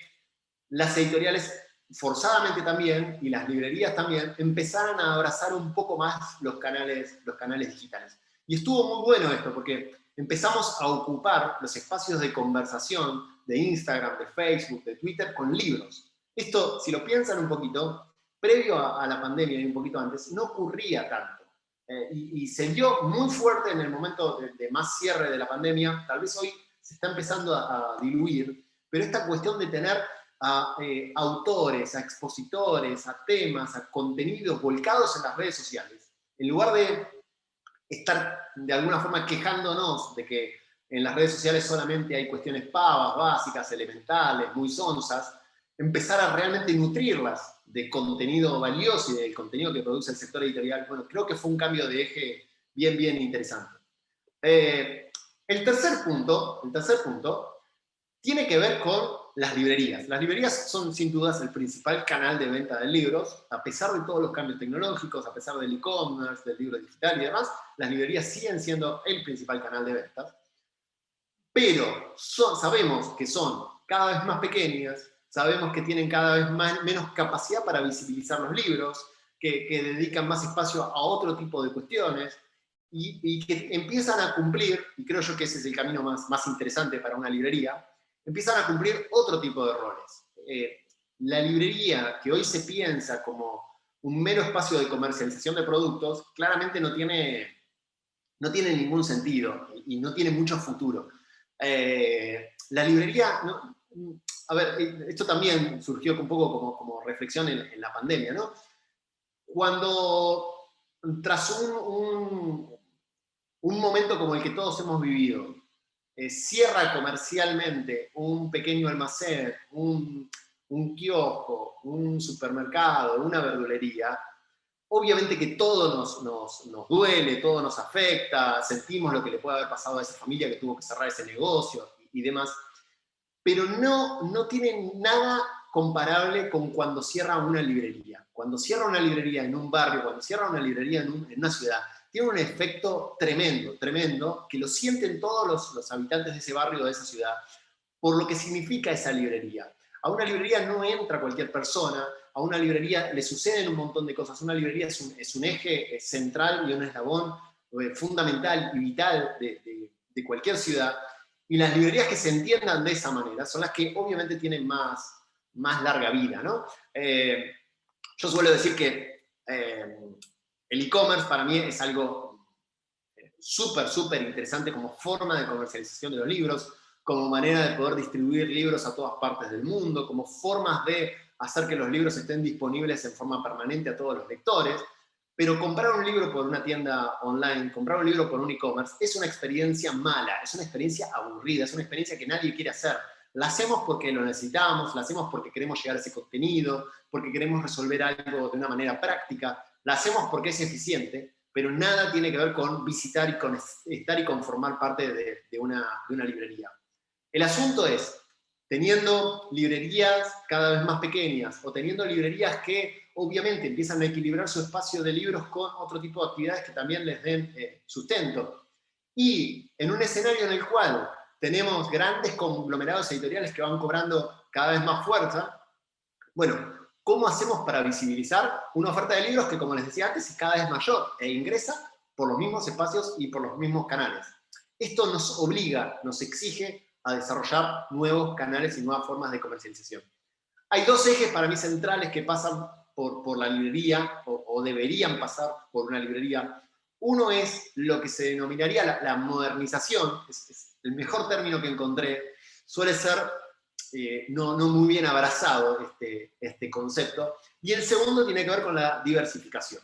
las editoriales forzadamente también, y las librerías también, empezaron a abrazar un poco más los canales digitales. Y estuvo muy bueno esto, porque empezamos a ocupar los espacios de conversación de Instagram, de Facebook, de Twitter, con libros. Esto, si lo piensan un poquito, previo a la pandemia y un poquito antes, no ocurría tanto. Y se dio muy fuerte en el momento de más cierre de la pandemia, tal vez hoy se está empezando a diluir, pero esta cuestión de tener a autores, a expositores, a temas, a contenidos volcados en las redes sociales, en lugar de estar de alguna forma quejándonos de que en las redes sociales solamente hay cuestiones pavas, básicas, elementales, muy sonsas, empezar a realmente nutrirlas de contenido valioso y del contenido que produce el sector editorial. Bueno, creo que fue un cambio de eje bien interesante. El tercer punto tiene que ver con las librerías. Las librerías son sin dudas el principal canal de venta de libros, a pesar de todos los cambios tecnológicos, a pesar del e-commerce, del libro digital y demás, las librerías siguen siendo el principal canal de ventas. Pero sabemos que son cada vez más pequeñas, sabemos que tienen cada vez menos capacidad para visibilizar los libros, que dedican más espacio a otro tipo de cuestiones, y que empiezan a cumplir, y creo yo que ese es el camino más interesante para una librería, empiezan a cumplir otro tipo de roles. La librería, que hoy se piensa como un mero espacio de comercialización de productos, claramente no tiene ningún sentido y no tiene mucho futuro. La librería, ¿no? A ver, esto también surgió un poco como reflexión en la pandemia, ¿no? Cuando tras un momento como el que todos hemos vivido, cierra comercialmente un pequeño almacén, un kiosco, un supermercado, una verdulería, obviamente que todo nos duele, todo nos afecta, sentimos lo que le puede haber pasado a esa familia que tuvo que cerrar ese negocio y demás, pero no tiene nada comparable con cuando cierra una librería. Cuando cierra una librería en un barrio, cuando cierra una librería en una ciudad, tiene un efecto tremendo, tremendo, que lo sienten todos los habitantes de ese barrio o de esa ciudad, por lo que significa esa librería. A una librería no entra cualquier persona, a una librería le suceden un montón de cosas. Una librería es un eje central y un eslabón fundamental y vital de cualquier ciudad. Y las librerías que se entiendan de esa manera son las que obviamente tienen más larga vida, ¿no? Yo suelo decir que el e-commerce para mí es algo súper interesante como forma de comercialización de los libros, como manera de poder distribuir libros a todas partes del mundo, como formas de hacer que los libros estén disponibles en forma permanente a todos los lectores. Pero comprar un libro por una tienda online, comprar un libro por un e-commerce, es una experiencia mala, es una experiencia aburrida, es una experiencia que nadie quiere hacer. La hacemos porque lo necesitamos, la hacemos porque queremos llegar a ese contenido, porque queremos resolver algo de una manera práctica, la hacemos porque es eficiente, pero nada tiene que ver con visitar y con estar y con formar parte de una librería. El asunto es, teniendo librerías cada vez más pequeñas o teniendo librerías que obviamente empiezan a equilibrar su espacio de libros con otro tipo de actividades que también les den sustento. Y en un escenario en el cual tenemos grandes conglomerados editoriales que van cobrando cada vez más fuerza, bueno, ¿cómo hacemos para visibilizar una oferta de libros que, como les decía antes, es cada vez mayor e ingresa por los mismos espacios y por los mismos canales? Esto nos obliga, nos exige a desarrollar nuevos canales y nuevas formas de comercialización. Hay dos ejes para mí centrales que pasan por la librería o deberían pasar por una librería. Uno es lo que se denominaría la modernización, es el mejor término que encontré, suele ser no muy bien abrazado este concepto, y el segundo tiene que ver con la diversificación.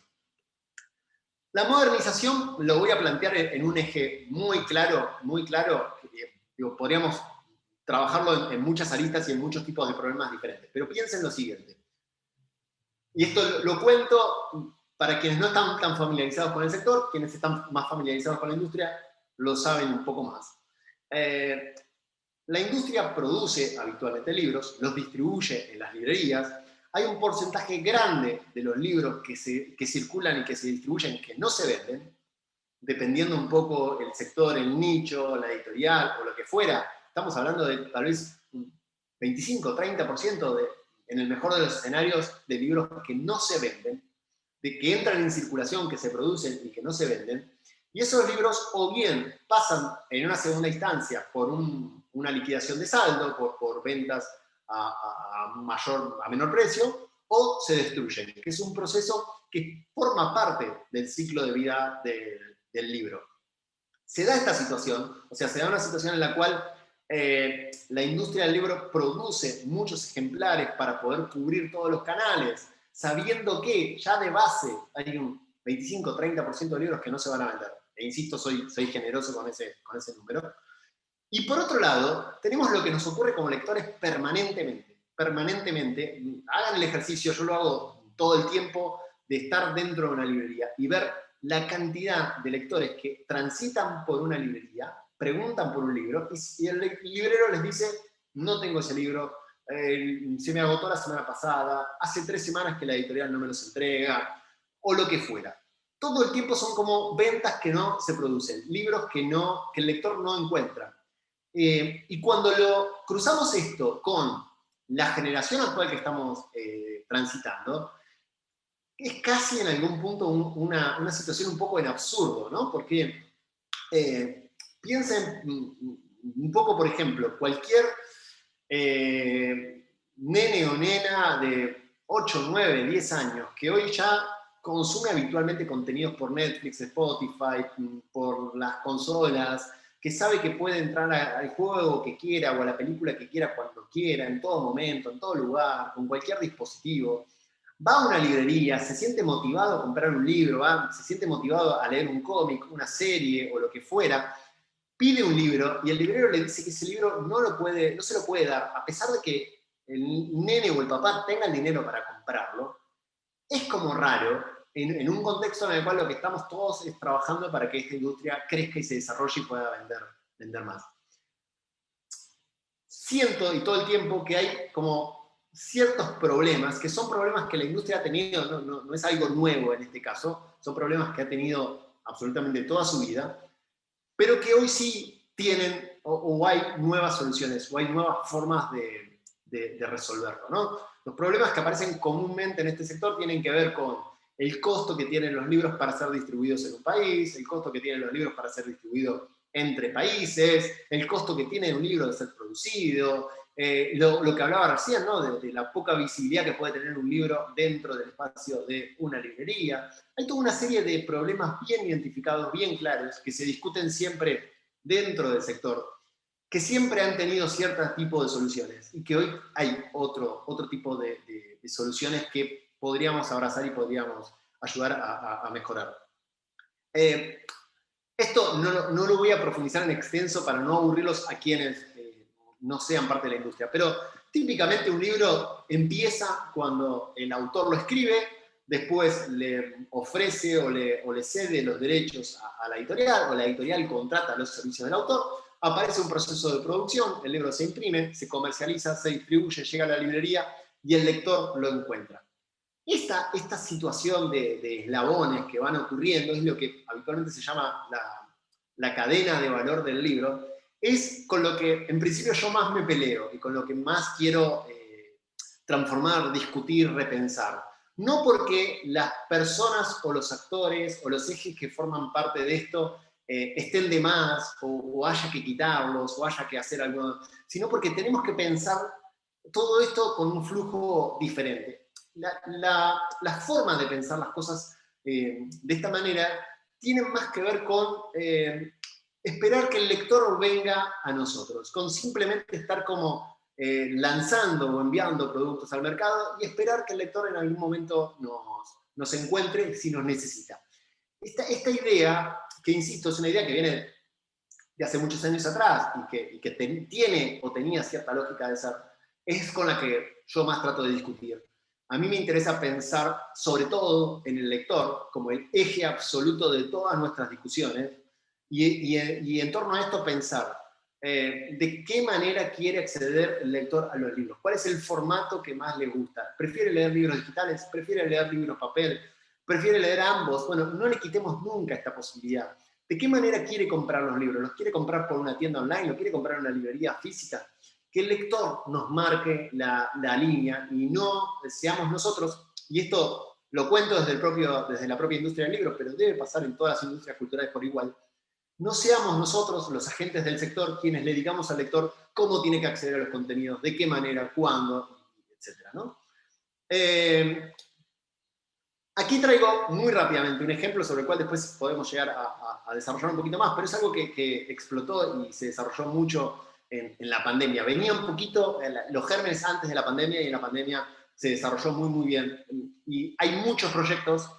La modernización lo voy a plantear en un eje muy claro, podríamos trabajarlo en muchas aristas y en muchos tipos de problemas diferentes, pero piensen lo siguiente. Y esto lo cuento para quienes no están tan familiarizados con el sector, quienes están más familiarizados con la industria lo saben un poco más. La industria produce habitualmente libros, los distribuye en las librerías. Hay un porcentaje grande de los libros que circulan y que se distribuyen que no se venden, dependiendo un poco el sector, el nicho, la editorial o lo que fuera. Estamos hablando de tal vez un 25, 30% en el mejor de los escenarios de libros que no se venden, de que entran en circulación, que se producen y que no se venden. Y esos libros o bien pasan en una segunda instancia por una liquidación de saldo, por ventas a menor precio, o se destruyen, que es un proceso que forma parte del ciclo de vida del libro. Se da esta situación, o sea, se da una situación en la cual la industria del libro produce muchos ejemplares para poder cubrir todos los canales, sabiendo que ya de base hay un 25-30% de libros que no se van a vender. E insisto, soy generoso con ese número. Y por otro lado, tenemos lo que nos ocurre como lectores permanentemente. Hagan el ejercicio, yo lo hago todo el tiempo, de estar dentro de una librería y ver la cantidad de lectores que transitan por una librería, preguntan por un libro, y el librero les dice, no tengo ese libro, se me agotó la semana pasada, hace 3 semanas que la editorial no me los entrega, o lo que fuera. Todo el tiempo son como ventas que no se producen, libros que el lector no encuentra. Y cuando lo cruzamos esto con la generación actual que estamos transitando, es casi en algún punto una situación un poco en absurdo, ¿no? Porque piensen un poco, por ejemplo, cualquier nene o nena de 8, 9, 10 años que hoy ya consume habitualmente contenidos por Netflix, Spotify, por las consolas, que sabe que puede entrar al juego que quiera o a la película que quiera cuando quiera, en todo momento, en todo lugar, con cualquier dispositivo. Va a una librería, se siente motivado a comprar un libro, se siente motivado a leer un cómic, una serie o lo que fuera, pide un libro y el librero le dice que ese libro no se lo puede dar, a pesar de que el nene o el papá tenga el dinero para comprarlo. Es como raro en un contexto en el cual lo que estamos todos es trabajando para que esta industria crezca y se desarrolle y pueda vender más. Siento y todo el tiempo que hay como ciertos problemas, que son problemas que la industria ha tenido, no es algo nuevo en este caso, son problemas que ha tenido absolutamente toda su vida, pero que hoy sí tienen o hay nuevas soluciones, o hay nuevas formas de resolverlo, ¿no? Los problemas que aparecen comúnmente en este sector tienen que ver con el costo que tienen los libros para ser distribuidos en un país, el costo que tienen los libros para ser distribuidos entre países, el costo que tiene un libro de ser producido, lo que hablaba recién, ¿no? de la poca visibilidad que puede tener un libro dentro del espacio de una librería. Hay toda una serie de problemas bien identificados, bien claros, que se discuten siempre dentro del sector, que siempre han tenido cierto tipo de soluciones y que hoy hay otro tipo de soluciones que podríamos abrazar y podríamos ayudar a mejorar. Esto no lo voy a profundizar en extenso para no aburrirlos a quienes no sean parte de la industria, pero típicamente un libro empieza cuando el autor lo escribe, después le ofrece o le cede los derechos a la editorial, o la editorial contrata los servicios del autor, aparece un proceso de producción, el libro se imprime, se comercializa, se distribuye, llega a la librería y el lector lo encuentra. Esta situación de eslabones que van ocurriendo es lo que habitualmente se llama la cadena de valor del libro, es con lo que en principio yo más me peleo y con lo que más quiero transformar, discutir, repensar. No porque las personas o los actores o los ejes que forman parte de esto estén de más o haya que quitarlos o haya que hacer algo, sino porque tenemos que pensar todo esto con un flujo diferente. La forma de pensar las cosas de esta manera tienen más que ver con esperar que el lector venga a nosotros, con simplemente estar como lanzando o enviando productos al mercado y esperar que el lector en algún momento nos encuentre si nos necesita. Esta idea, que insisto, es una idea que viene de hace muchos años atrás y que tiene o tenía cierta lógica de ser, es con la que yo más trato de discutir. A mí me interesa pensar, sobre todo en el lector, como el eje absoluto de todas nuestras discusiones, y en torno a esto pensar de qué manera quiere acceder el lector a los libros, cuál es el formato que más le gusta. ¿Prefiere leer libros digitales? ¿Prefiere leer libros papel? ¿Prefiere leer ambos? Bueno, no le quitemos nunca esta posibilidad. ¿De qué manera quiere comprar los libros? ¿Los quiere comprar por una tienda online? ¿Los quiere comprar en una librería física? Que el lector nos marque la línea y no seamos nosotros, y esto lo cuento desde la propia industria del libro, pero debe pasar en todas las industrias culturales por igual, no seamos nosotros los agentes del sector quienes le digamos al lector cómo tiene que acceder a los contenidos, de qué manera, cuándo, etc., ¿no? Aquí traigo muy rápidamente un ejemplo sobre el cual después podemos llegar a desarrollar un poquito más, pero es algo que explotó y se desarrolló mucho en la pandemia. Venía un poquito los gérmenes antes de la pandemia y en la pandemia se desarrolló muy, muy bien. Y hay muchos proyectos.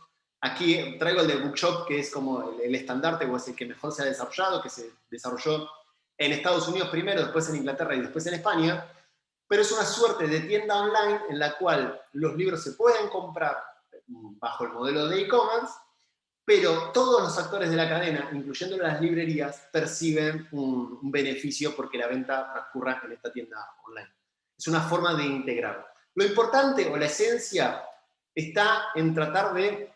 Aquí traigo el de Bookshop, que es como el estandarte o es el que mejor se ha desarrollado, que se desarrolló en Estados Unidos primero, después en Inglaterra y después en España. Pero es una suerte de tienda online en la cual los libros se pueden comprar bajo el modelo de e-commerce pero todos los actores de la cadena, incluyendo las librerías, perciben un beneficio porque la venta transcurra en esta tienda online. Es una forma de integrar. Lo importante o la esencia está en tratar de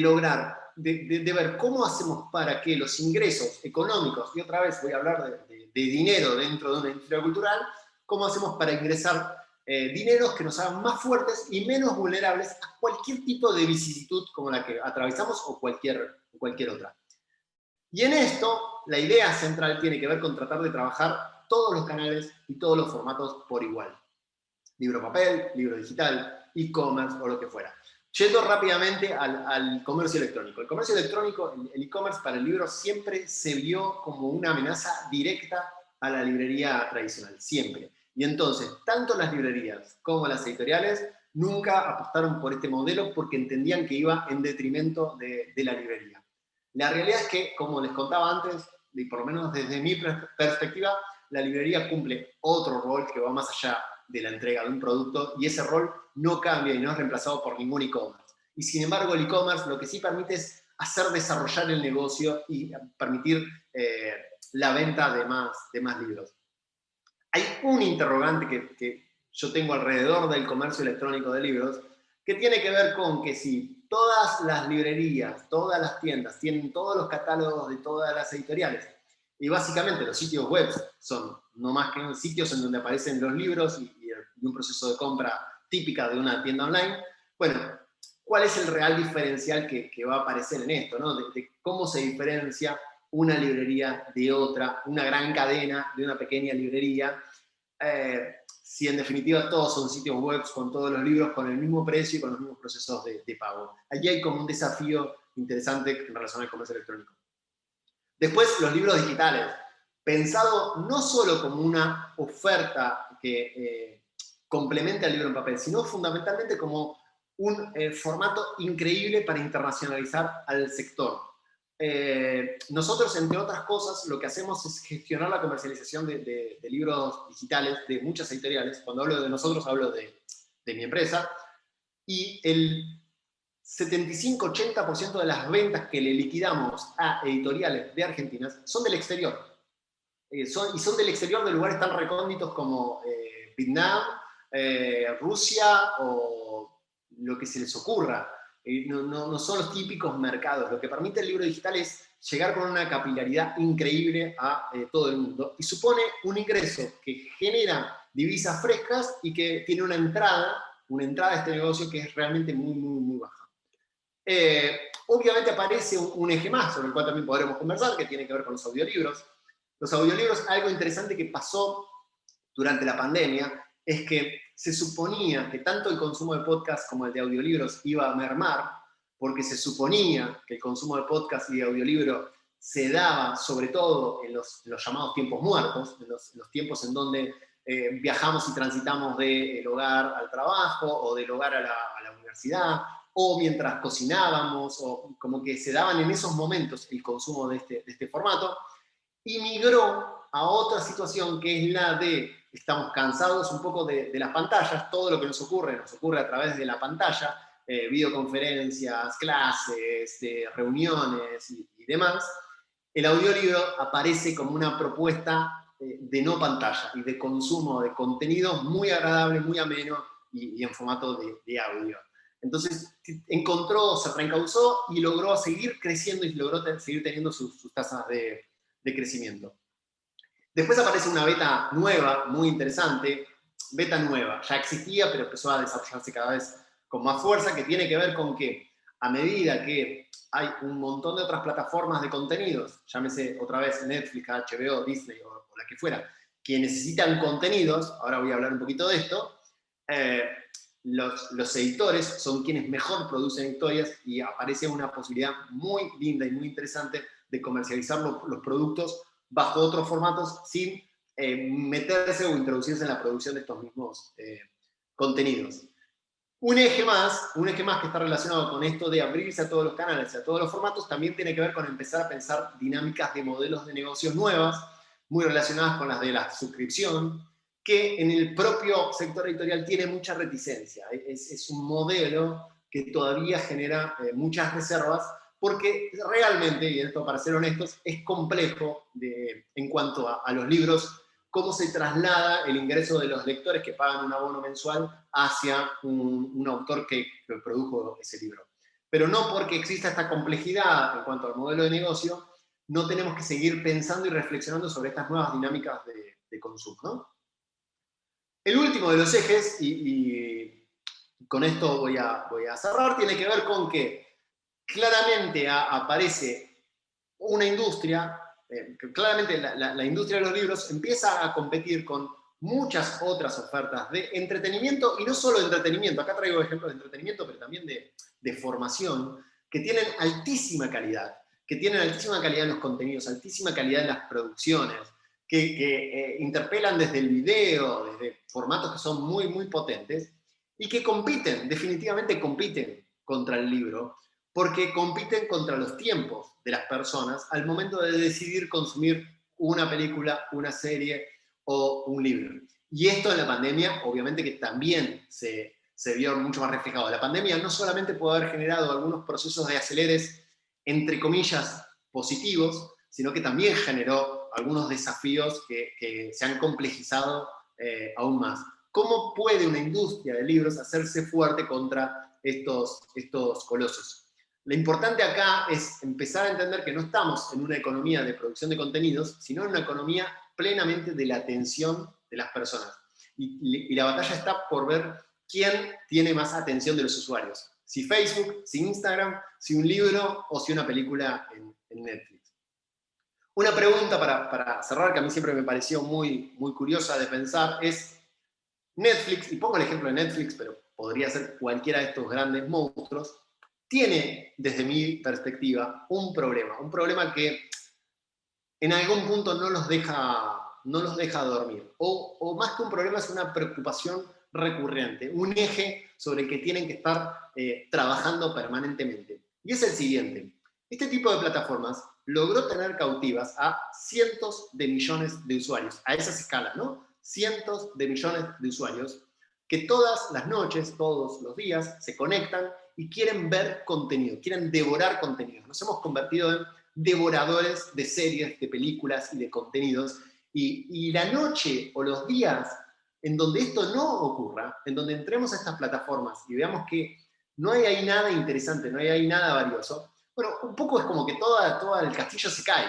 lograr, de ver cómo hacemos para que los ingresos económicos, y otra vez voy a hablar de dinero dentro de una industria cultural, cómo hacemos para ingresar dineros que nos hagan más fuertes y menos vulnerables a cualquier tipo de vicisitud como la que atravesamos o cualquier otra. Y en esto, la idea central tiene que ver con tratar de trabajar todos los canales y todos los formatos por igual. Libro papel, libro digital, e-commerce o lo que fuera. Yendo rápidamente al comercio electrónico. El comercio electrónico, el e-commerce para el libro siempre se vio como una amenaza directa a la librería tradicional, siempre. Y entonces, tanto las librerías como las editoriales nunca apostaron por este modelo porque entendían que iba en detrimento de la librería. La realidad es que, como les contaba antes, y por lo menos desde mi perspectiva, la librería cumple otro rol que va más allá de la entrega de un producto, y ese rol no cambia y no es reemplazado por ningún e-commerce. Y sin embargo, el e-commerce lo que sí permite es hacer desarrollar el negocio y permitir la venta de más libros. Hay un interrogante que yo tengo alrededor del comercio electrónico de libros, que tiene que ver con que si todas las librerías, todas las tiendas, tienen todos los catálogos de todas las editoriales, y básicamente los sitios web son no más que sitios en donde aparecen los libros y un proceso de compra típica de una tienda online, bueno, ¿cuál es el real diferencial que va a aparecer en esto, ¿no? De cómo se diferencia una librería de otra, una gran cadena de una pequeña librería, si en definitiva todos son sitios web con todos los libros con el mismo precio y con los mismos procesos de pago. Allí hay como un desafío interesante en relación al comercio electrónico. Después, los libros digitales, pensado no solo como una oferta que complemente al libro en papel, sino fundamentalmente como un formato increíble para internacionalizar al sector. Nosotros, entre otras cosas, lo que hacemos es gestionar la comercialización de libros digitales de muchas editoriales. Cuando hablo de nosotros, hablo de mi empresa. Y el 75-80% de las ventas que le liquidamos a editoriales de Argentina son del exterior. Son del exterior de lugares tan recónditos como Vietnam, Rusia o lo que se les ocurra. No son los típicos mercados. Lo que permite el libro digital es llegar con una capilaridad increíble a todo el mundo y supone un ingreso que genera divisas frescas y que tiene una entrada a este negocio que es realmente muy, muy, muy baja. Obviamente aparece un eje más sobre el cual también podremos conversar, que tiene que ver con los audiolibros. Los audiolibros, algo interesante que pasó durante la pandemia, es que se suponía que tanto el consumo de podcast como el de audiolibros iba a mermar, porque se suponía que el consumo de podcast y de audiolibro se daba sobre todo en los llamados tiempos muertos, en los tiempos en donde viajamos y transitamos del hogar al trabajo o del hogar a la universidad, o mientras cocinábamos, o como que se daban en esos momentos el consumo de este formato, y migró a otra situación que es la de, estamos cansados un poco de las pantallas, todo lo que nos ocurre a través de la pantalla, videoconferencias, clases, reuniones y demás. El audiolibro aparece como una propuesta de no pantalla y de consumo de contenido muy agradable, muy ameno y en formato de audio. Entonces se reencauzó y logró seguir creciendo y logró seguir teniendo sus tasas de crecimiento. Después aparece una beta nueva, muy interesante, beta nueva, ya existía, pero empezó a desarrollarse cada vez con más fuerza, que tiene que ver con que a medida que hay un montón de otras plataformas de contenidos, llámese otra vez Netflix, HBO, Disney o la que fuera, que necesitan contenidos, ahora voy a hablar un poquito de esto, los editores son quienes mejor producen historias y aparece una posibilidad muy linda y muy interesante de comercializar los productos bajo otros formatos sin meterse o introducirse en la producción de estos mismos contenidos. Un eje más que está relacionado con esto de abrirse a todos los canales, a todos los formatos, también tiene que ver con empezar a pensar dinámicas de modelos de negocios nuevas, muy relacionadas con las de la suscripción, que en el propio sector editorial tiene mucha reticencia. Es un modelo que todavía genera muchas reservas, porque realmente, y esto para ser honestos, es complejo en cuanto a los libros, cómo se traslada el ingreso de los lectores que pagan un abono mensual hacia un autor que produjo ese libro. Pero no porque exista esta complejidad en cuanto al modelo de negocio, no tenemos que seguir pensando y reflexionando sobre estas nuevas dinámicas de consumo, ¿no? El último de los ejes, y con esto voy a cerrar, tiene que ver con que claramente aparece una industria, claramente la industria de los libros empieza a competir con muchas otras ofertas de entretenimiento, y no solo de entretenimiento, acá traigo ejemplos de entretenimiento, pero también de formación, que tienen altísima calidad en los contenidos, altísima calidad en las producciones, que interpelan desde el video, desde formatos que son muy, muy potentes, y que compiten, definitivamente compiten contra el libro, porque compiten contra los tiempos de las personas al momento de decidir consumir una película, una serie o un libro. Y esto en la pandemia, obviamente que también se vio mucho más reflejado. La pandemia no solamente puede haber generado algunos procesos de aceleres, entre comillas, positivos, sino que también generó algunos desafíos que se han complejizado aún más. ¿Cómo puede una industria de libros hacerse fuerte contra estos colosos? Lo importante acá es empezar a entender que no estamos en una economía de producción de contenidos, sino en una economía plenamente de la atención de las personas. Y la batalla está por ver quién tiene más atención de los usuarios. Si Facebook, si Instagram, si un libro o si una película en Netflix. Una pregunta para cerrar, que a mí siempre me pareció muy, muy curiosa de pensar, es Netflix, y pongo el ejemplo de Netflix, pero podría ser cualquiera de estos grandes monstruos, tiene, desde mi perspectiva, un problema que en algún punto no los deja dormir. O más que un problema, es una preocupación recurrente, un eje sobre el que tienen que estar trabajando permanentemente. Y es el siguiente. Este tipo de plataformas logró tener cautivas a cientos de millones de usuarios, a esas escalas, ¿no? Cientos de millones de usuarios que todas las noches, todos los días, se conectan y quieren ver contenido, quieren devorar contenido. Nos hemos convertido en devoradores de series, de películas y de contenidos. Y la noche o los días en donde esto no ocurra, en donde entremos a estas plataformas y veamos que no hay ahí nada interesante, no hay ahí nada valioso, bueno, un poco es como que todo el castillo se cae.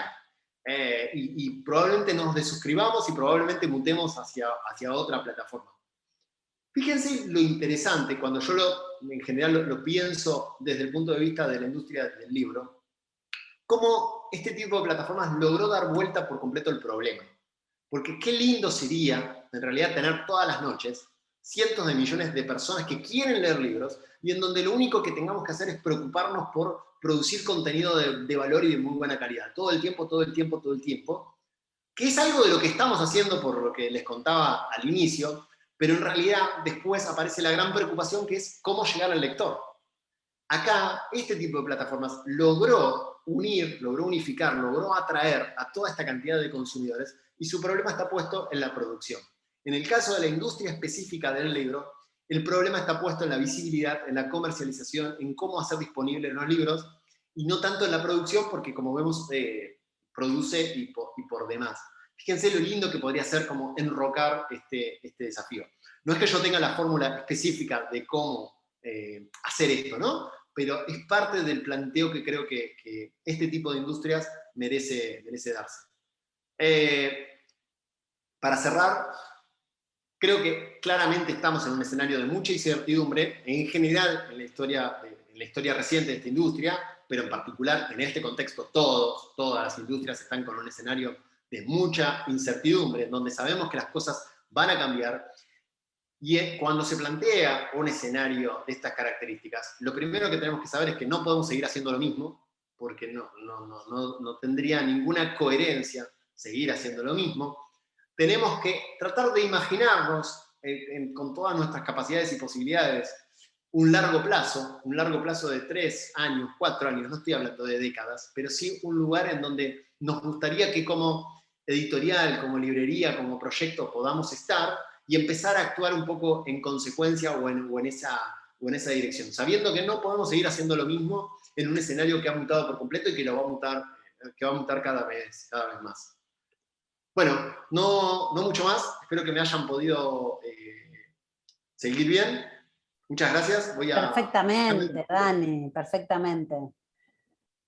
Y probablemente nos desuscribamos y probablemente mutemos hacia otra plataforma. Fíjense lo interesante, cuando yo en general lo pienso desde el punto de vista de la industria del libro, cómo este tipo de plataformas logró dar vuelta por completo el problema. Porque qué lindo sería, en realidad, tener todas las noches cientos de millones de personas que quieren leer libros y en donde lo único que tengamos que hacer es preocuparnos por producir contenido de valor y de muy buena calidad. Todo el tiempo, todo el tiempo, todo el tiempo. Que es algo de lo que estamos haciendo, por lo que les contaba al inicio, pero en realidad después aparece la gran preocupación, que es cómo llegar al lector. Acá, este tipo de plataformas logró unir, logró unificar, logró atraer a toda esta cantidad de consumidores, y su problema está puesto en la producción. En el caso de la industria específica del libro, el problema está puesto en la visibilidad, en la comercialización, en cómo hacer disponibles los libros, y no tanto en la producción, porque como vemos, produce y por demás. Fíjense lo lindo que podría ser como enrocar este desafío. No es que yo tenga la fórmula específica de cómo hacer esto, ¿no? Pero es parte del planteo que creo que este tipo de industrias merece darse. Para cerrar, creo que claramente estamos en un escenario de mucha incertidumbre, en general en la historia reciente de esta industria, pero en particular en este contexto todas las industrias están con un escenario de mucha incertidumbre, en donde sabemos que las cosas van a cambiar. Y cuando se plantea un escenario de estas características, lo primero que tenemos que saber es que no podemos seguir haciendo lo mismo, porque no tendría ninguna coherencia seguir haciendo lo mismo. Tenemos que tratar de imaginarnos, con todas nuestras capacidades y posibilidades, un largo plazo de 3 años, 4 años, no estoy hablando de décadas, pero sí un lugar en donde nos gustaría que como editorial, como librería, como proyecto podamos estar y empezar a actuar un poco en consecuencia o en o en esa dirección, sabiendo que no podemos seguir haciendo lo mismo en un escenario que ha mutado por completo y que va a mutar cada vez más. Bueno, no mucho más. Espero que me hayan podido seguir bien. Muchas gracias. Perfectamente, Dani, perfectamente.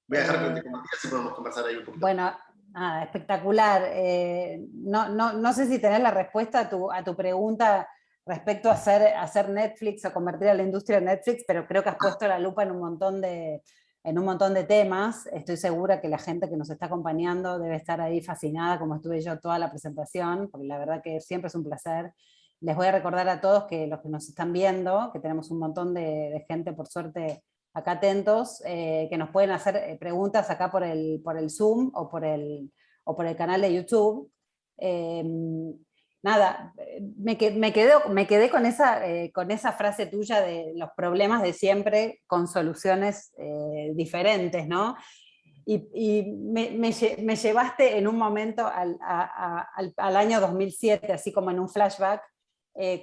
Voy a dejar que te compartir, así podemos conversar ahí un poquito. Bueno, nada, espectacular. No sé si tenés la respuesta a tu pregunta respecto a hacer Netflix o convertir a la industria en Netflix, pero creo que has puesto la lupa en un montón de temas. Estoy segura que la gente que nos está acompañando debe estar ahí fascinada, como estuve yo toda la presentación, porque la verdad que siempre es un placer. Les voy a recordar a todos que los que nos están viendo, que tenemos un montón de gente, por suerte, acá atentos, que nos pueden hacer preguntas acá por el Zoom o por el canal de YouTube. Nada, me quedé con esa frase tuya de los problemas de siempre con soluciones diferentes, ¿no? Y me llevaste en un momento al año 2007, así como en un flashback,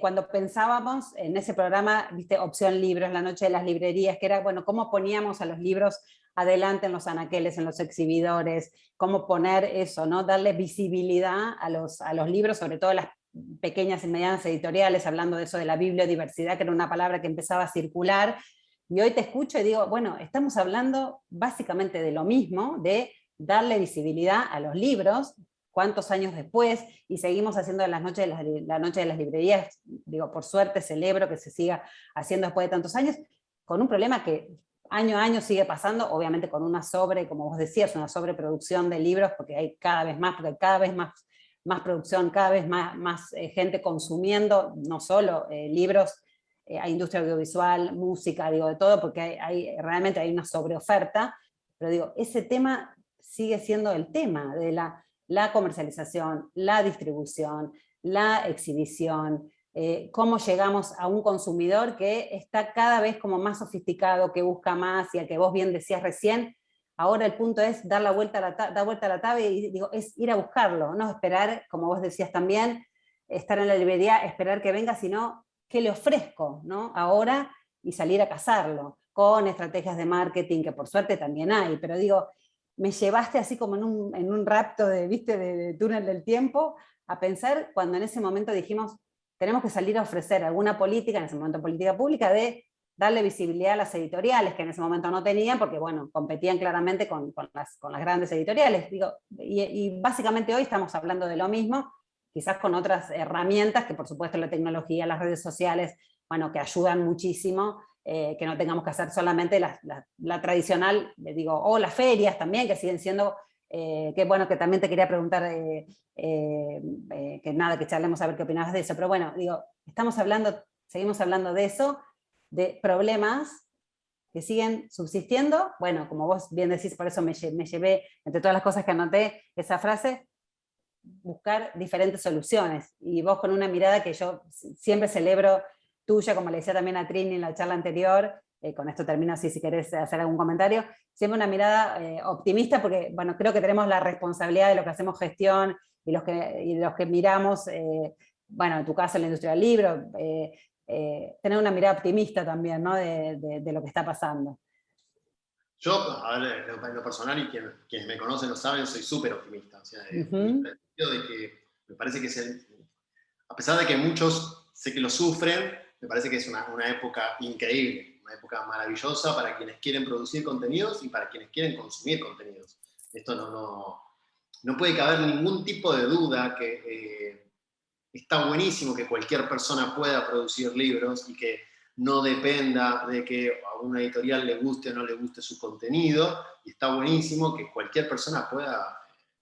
cuando pensábamos en ese programa, viste, Opción Libros, la noche de las librerías, que era, bueno, cómo poníamos a los libros adelante en los anaqueles, en los exhibidores, cómo poner eso, ¿no? Darle visibilidad a los libros, sobre todo a las pequeñas y medianas editoriales, hablando de eso de la bibliodiversidad, que era una palabra que empezaba a circular, y hoy te escucho y digo, bueno, estamos hablando básicamente de lo mismo, de darle visibilidad a los libros, cuántos años después, y seguimos haciendo la noche de las librerías, digo, por suerte celebro que se siga haciendo después de tantos años, con un problema que año a año sigue pasando, obviamente con una como vos decías, una sobreproducción de libros, porque hay cada vez más más producción, cada vez más gente consumiendo, no solo libros, hay industria audiovisual, música, digo, de todo, porque realmente hay una sobreoferta, pero digo, ese tema sigue siendo el tema de la comercialización, la distribución, la exhibición, cómo llegamos a un consumidor que está cada vez como más sofisticado, que busca más, y al que vos bien decías recién, ahora el punto es dar vuelta a la tabla y digo, es ir a buscarlo, no esperar, como vos decías también, estar en la librería, esperar que venga, sino qué le ofrezco, ¿no? Ahora, y salir a cazarlo, con estrategias de marketing, que por suerte también hay, pero digo, me llevaste así como en un rapto ¿viste? De túnel del tiempo, a pensar cuando en ese momento dijimos, tenemos que salir a ofrecer alguna política, en ese momento política pública, de darle visibilidad a las editoriales, que en ese momento no tenían, porque bueno, competían claramente con las grandes editoriales. Digo, y básicamente hoy estamos hablando de lo mismo, quizás con otras herramientas, que por supuesto la tecnología, las redes sociales, bueno, que ayudan muchísimo, que no tengamos que hacer solamente la tradicional, digo, o las ferias también, que siguen siendo, que bueno, que también te quería preguntar, que nada, que charlemos a ver qué opinabas de eso, pero bueno, digo, seguimos hablando de eso, de problemas que siguen subsistiendo, bueno, como vos bien decís, por eso me llevé, entre todas las cosas que anoté, esa frase, buscar diferentes soluciones, y vos con una mirada que yo siempre celebro tuya, como le decía también a Trini en la charla anterior, con esto termino así si querés hacer algún comentario, siempre una mirada optimista, porque bueno, creo que tenemos la responsabilidad de lo que hacemos gestión, y los que miramos, bueno, en tu caso en la industria del libro, tener una mirada optimista también, ¿no? de lo que está pasando. Yo, a ver, en lo personal, y quienes me conocen lo saben, soy súper optimista. O sea, optimista en el sentido de que me parece que a pesar de que muchos sé que lo sufren, me parece que es una época increíble, una época maravillosa para quienes quieren producir contenidos y para quienes quieren consumir contenidos. Esto no puede caber ningún tipo de duda que está buenísimo que cualquier persona pueda producir libros y que no dependa de que a una editorial le guste o no le guste su contenido, y está buenísimo que cualquier persona pueda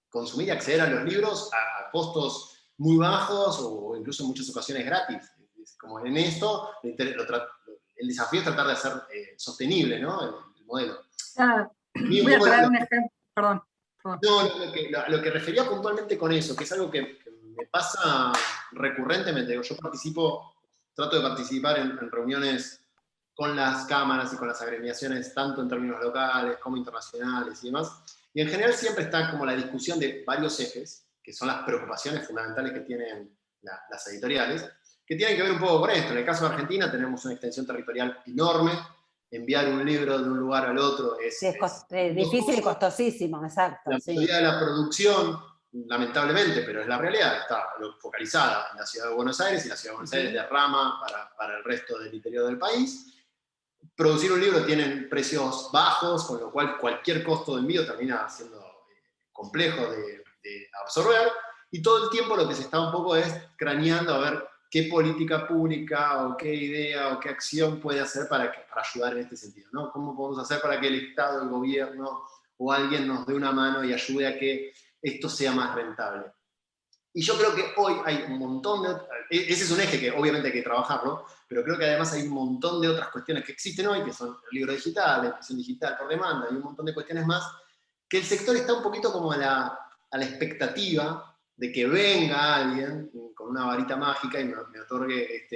consumir y acceder a los libros a costos muy bajos o incluso en muchas ocasiones gratis. Como en esto, el desafío es tratar de hacer sostenible, ¿no? el modelo. Voy a traer un ejemplo, perdón. No, lo que refería puntualmente con eso, que es algo que me pasa recurrentemente. Yo trato de participar en reuniones con las cámaras y con las agremiaciones, tanto en términos locales como internacionales y demás. Y en general siempre está como la discusión de varios ejes, que son las preocupaciones fundamentales que tienen las editoriales. que tienen que ver un poco con esto. En el caso de Argentina tenemos una extensión territorial enorme. Enviar un libro de un lugar al otro es difícil y costosísimo, exacto. La mayoría de la producción, lamentablemente, pero es la realidad, está focalizada en la ciudad de Buenos Aires, y la ciudad de Buenos Aires derrama para el resto del interior del país. Producir un libro tiene precios bajos, con lo cual cualquier costo de envío termina siendo complejo de absorber, y todo el tiempo lo que se está un poco es craneando a ver qué política pública o qué idea o qué acción puede hacer para ayudar en este sentido, ¿no? ¿Cómo podemos hacer para que el Estado, el gobierno o alguien nos dé una mano y ayude a que esto sea más rentable? Y yo creo que hoy hay un montón de... Ese es un eje que obviamente hay que trabajarlo, pero creo que además hay un montón de otras cuestiones que existen hoy, que son el libro digital, la impresión digital por demanda, y un montón de cuestiones más, que el sector está un poquito como a la expectativa de que venga alguien con una varita mágica y me otorgue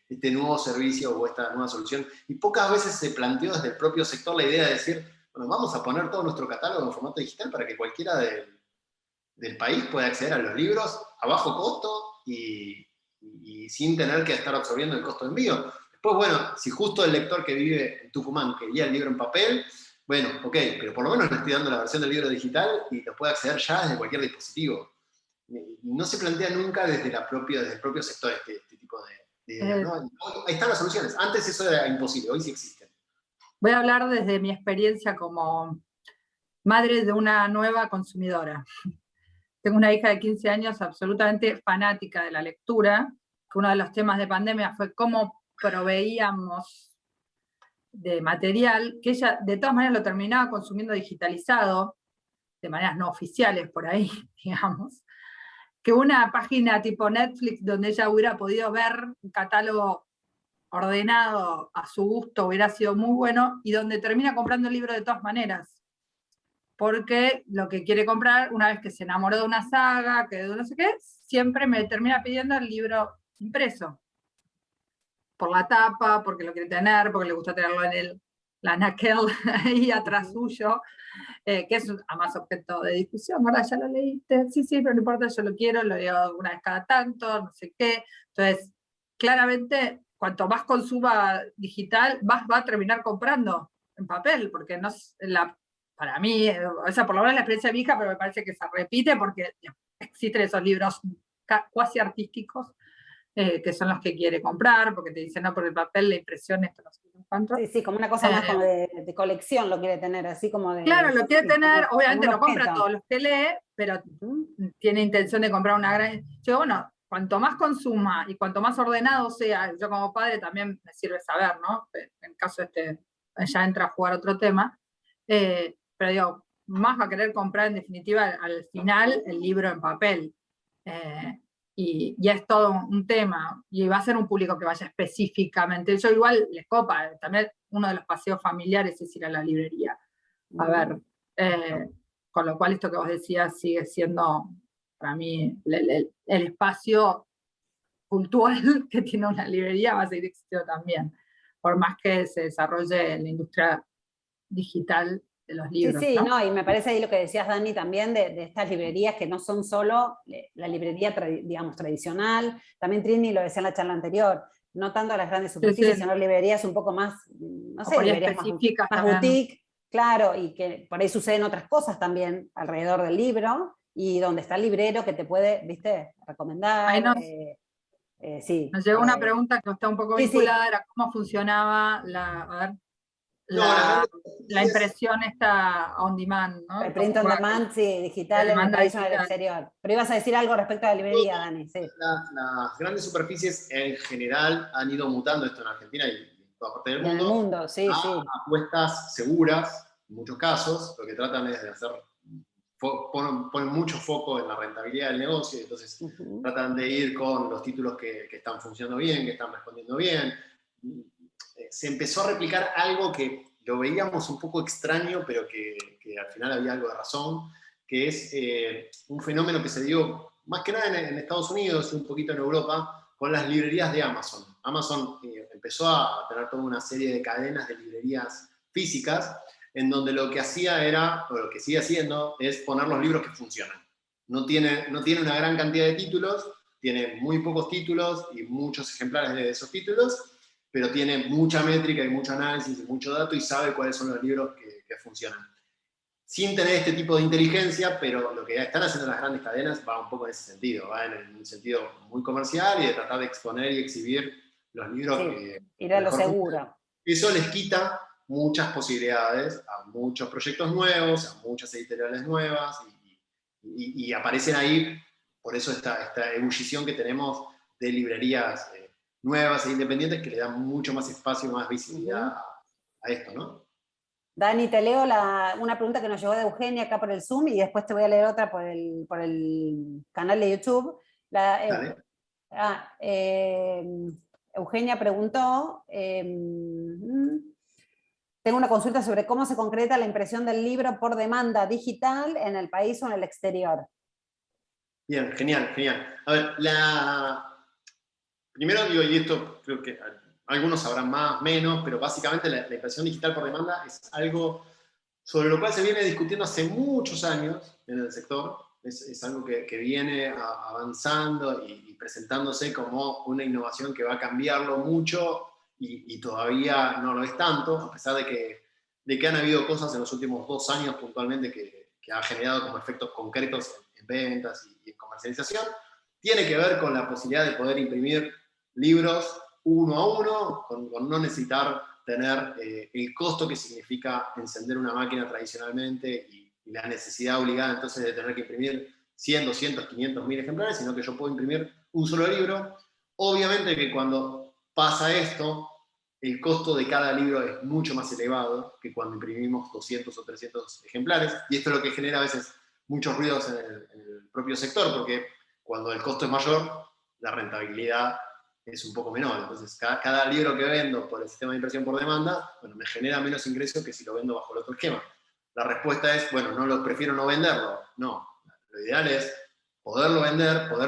este nuevo servicio o esta nueva solución. Y pocas veces se planteó desde el propio sector la idea de decir, bueno, vamos a poner todo nuestro catálogo en formato digital para que cualquiera del país pueda acceder a los libros a bajo costo y sin tener que estar absorbiendo el costo de envío. Después, bueno, si justo el lector que vive en Tucumán quería el libro en papel, bueno, ok, pero por lo menos le estoy dando la versión del libro digital y lo puede acceder ya desde cualquier dispositivo. No se plantea nunca desde el propio sector este tipo de ideas, ¿no? Ahí están las soluciones. Antes eso era imposible, hoy sí existen. Voy a hablar desde mi experiencia como madre de una nueva consumidora. Tengo una hija de 15 años absolutamente fanática de la lectura, que uno de los temas de pandemia fue cómo proveíamos de material, que ella de todas maneras lo terminaba consumiendo digitalizado, de maneras no oficiales por ahí, digamos, que una página tipo Netflix donde ella hubiera podido ver un catálogo ordenado a su gusto hubiera sido muy bueno, y donde termina comprando el libro de todas maneras, porque lo que quiere comprar, una vez que se enamoró de una saga, que de no sé qué, siempre me termina pidiendo el libro impreso, por la tapa, porque lo quiere tener, porque le gusta tenerlo en la anaquel ahí atrás suyo, que es además objeto de discusión. Ahora ya lo leíste, sí, pero no importa, yo lo quiero, lo leo una vez cada tanto, no sé qué. Entonces, claramente, cuanto más consuma digital, más va a terminar comprando en papel, porque no es para mí, o sea, por lo menos la experiencia de mi hija, pero me parece que se repite porque existen esos libros cuasi artísticos, que son los que quiere comprar, porque te dicen, no, por el papel, la impresión, esto no sé cuánto. Sí, como una cosa más como de colección lo quiere tener, así como de... Claro, lo quiere tener, obviamente no lo compra todos los que lee, pero tiene intención de comprar una gran... Yo, bueno, cuanto más consuma y cuanto más ordenado sea, yo como padre también me sirve saber, ¿no? En caso ya entra a jugar otro tema, pero digo, más va a querer comprar en definitiva al final el libro en papel. Y es todo un tema, y va a ser un público que vaya específicamente. Yo igual les copa, también uno de los paseos familiares es ir a la librería. A ver, con lo cual esto que vos decías sigue siendo para mí el espacio cultural que tiene una librería, va a seguir existiendo también, por más que se desarrolle en la industria digital de los libros. Sí, ¿no? Y me parece ahí lo que decías, Dani, también de estas librerías que no son solo la librería, digamos, tradicional. También Trini lo decía en la charla anterior, no tanto las grandes superficies, sino librerías un poco más, no sé, librerías más boutique, claro, y que por ahí suceden otras cosas también alrededor del libro, y donde está el librero que te puede, viste, recomendar. Sí. Nos llegó una pregunta que está un poco vinculada, era cómo funcionaba la impresión esta on demand, ¿no? El print on demand, sí, digital en el país o en el exterior. Pero ibas a decir algo respecto a la librería, Dani. Sí. Las grandes superficies en general han ido mutando, esto en Argentina y en toda parte del mundo. En el mundo, sí. Apuestas seguras, en muchos casos, lo que tratan es de hacer, ponen mucho foco en la rentabilidad del negocio, y entonces tratan de ir con los títulos que están funcionando bien, que están respondiendo bien. Se empezó a replicar algo que lo veíamos un poco extraño, pero que al final había algo de razón, que es un fenómeno que se dio más que nada en Estados Unidos y un poquito en Europa, con las librerías de Amazon. Amazon empezó a tener toda una serie de cadenas de librerías físicas, en donde lo que hacía era, o lo que sigue haciendo, es poner los libros que funcionan. No tiene una gran cantidad de títulos, tiene muy pocos títulos y muchos ejemplares de esos títulos, pero tiene mucha métrica y mucho análisis y mucho dato y sabe cuáles son los libros que funcionan. Sin tener este tipo de inteligencia, pero lo que están haciendo las grandes cadenas va un poco en ese sentido, va en un sentido muy comercial y de tratar de exponer y exhibir los libros Sí, que ir a lo mejor seguro. eso les quita muchas posibilidades a muchos proyectos nuevos, a muchas editoriales nuevas, y aparecen ahí, por eso esta ebullición que tenemos de librerías nuevas e independientes que le dan mucho más espacio, más visibilidad a esto, ¿no? Dani, te leo una pregunta que nos llegó de Eugenia acá por el Zoom y después te voy a leer otra por el canal de YouTube. Dale. Eugenia preguntó, tengo una consulta sobre cómo se concreta la impresión del libro por demanda digital en el país o en el exterior. Bien, genial, genial. A ver, primero digo, y esto creo que algunos sabrán más, menos, pero básicamente la impresión digital por demanda es algo sobre lo cual se viene discutiendo hace muchos años en el sector. Es algo que viene avanzando y presentándose como una innovación que va a cambiarlo mucho y todavía no lo es tanto, a pesar de que han habido cosas en los últimos 2 años puntualmente que ha generado como efectos concretos en ventas y en comercialización. Tiene que ver con la posibilidad de poder imprimir libros uno a uno, con no necesitar tener el costo que significa encender una máquina tradicionalmente y la necesidad obligada entonces de tener que imprimir 100, 200, 500, 1000 ejemplares, sino que yo puedo imprimir un solo libro. Obviamente que cuando pasa esto, el costo de cada libro es mucho más elevado que cuando imprimimos 200 o 300 ejemplares, y esto es lo que genera a veces muchos ruidos en el propio sector, porque cuando el costo es mayor, la rentabilidad es un poco menor. Entonces, cada libro que vendo por el sistema de impresión por demanda, bueno, me genera menos ingresos que si lo vendo bajo el otro esquema. La respuesta es, bueno, prefiero no venderlo. No, lo ideal es poder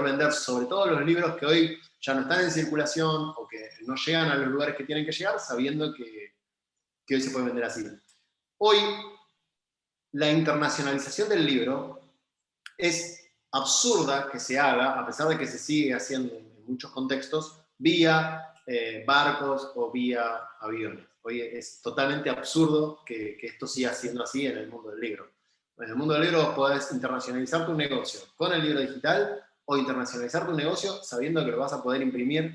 vender sobre todo los libros que hoy ya no están en circulación o que no llegan a los lugares que tienen que llegar, sabiendo que hoy se puede vender así. Hoy, la internacionalización del libro es absurda que se haga, a pesar de que se sigue haciendo en muchos contextos, vía barcos o vía aviones. Hoy es totalmente absurdo que esto siga siendo así en el mundo del libro. En el mundo del libro vos podés internacionalizar tu negocio con el libro digital o internacionalizar tu negocio sabiendo que lo vas a poder imprimir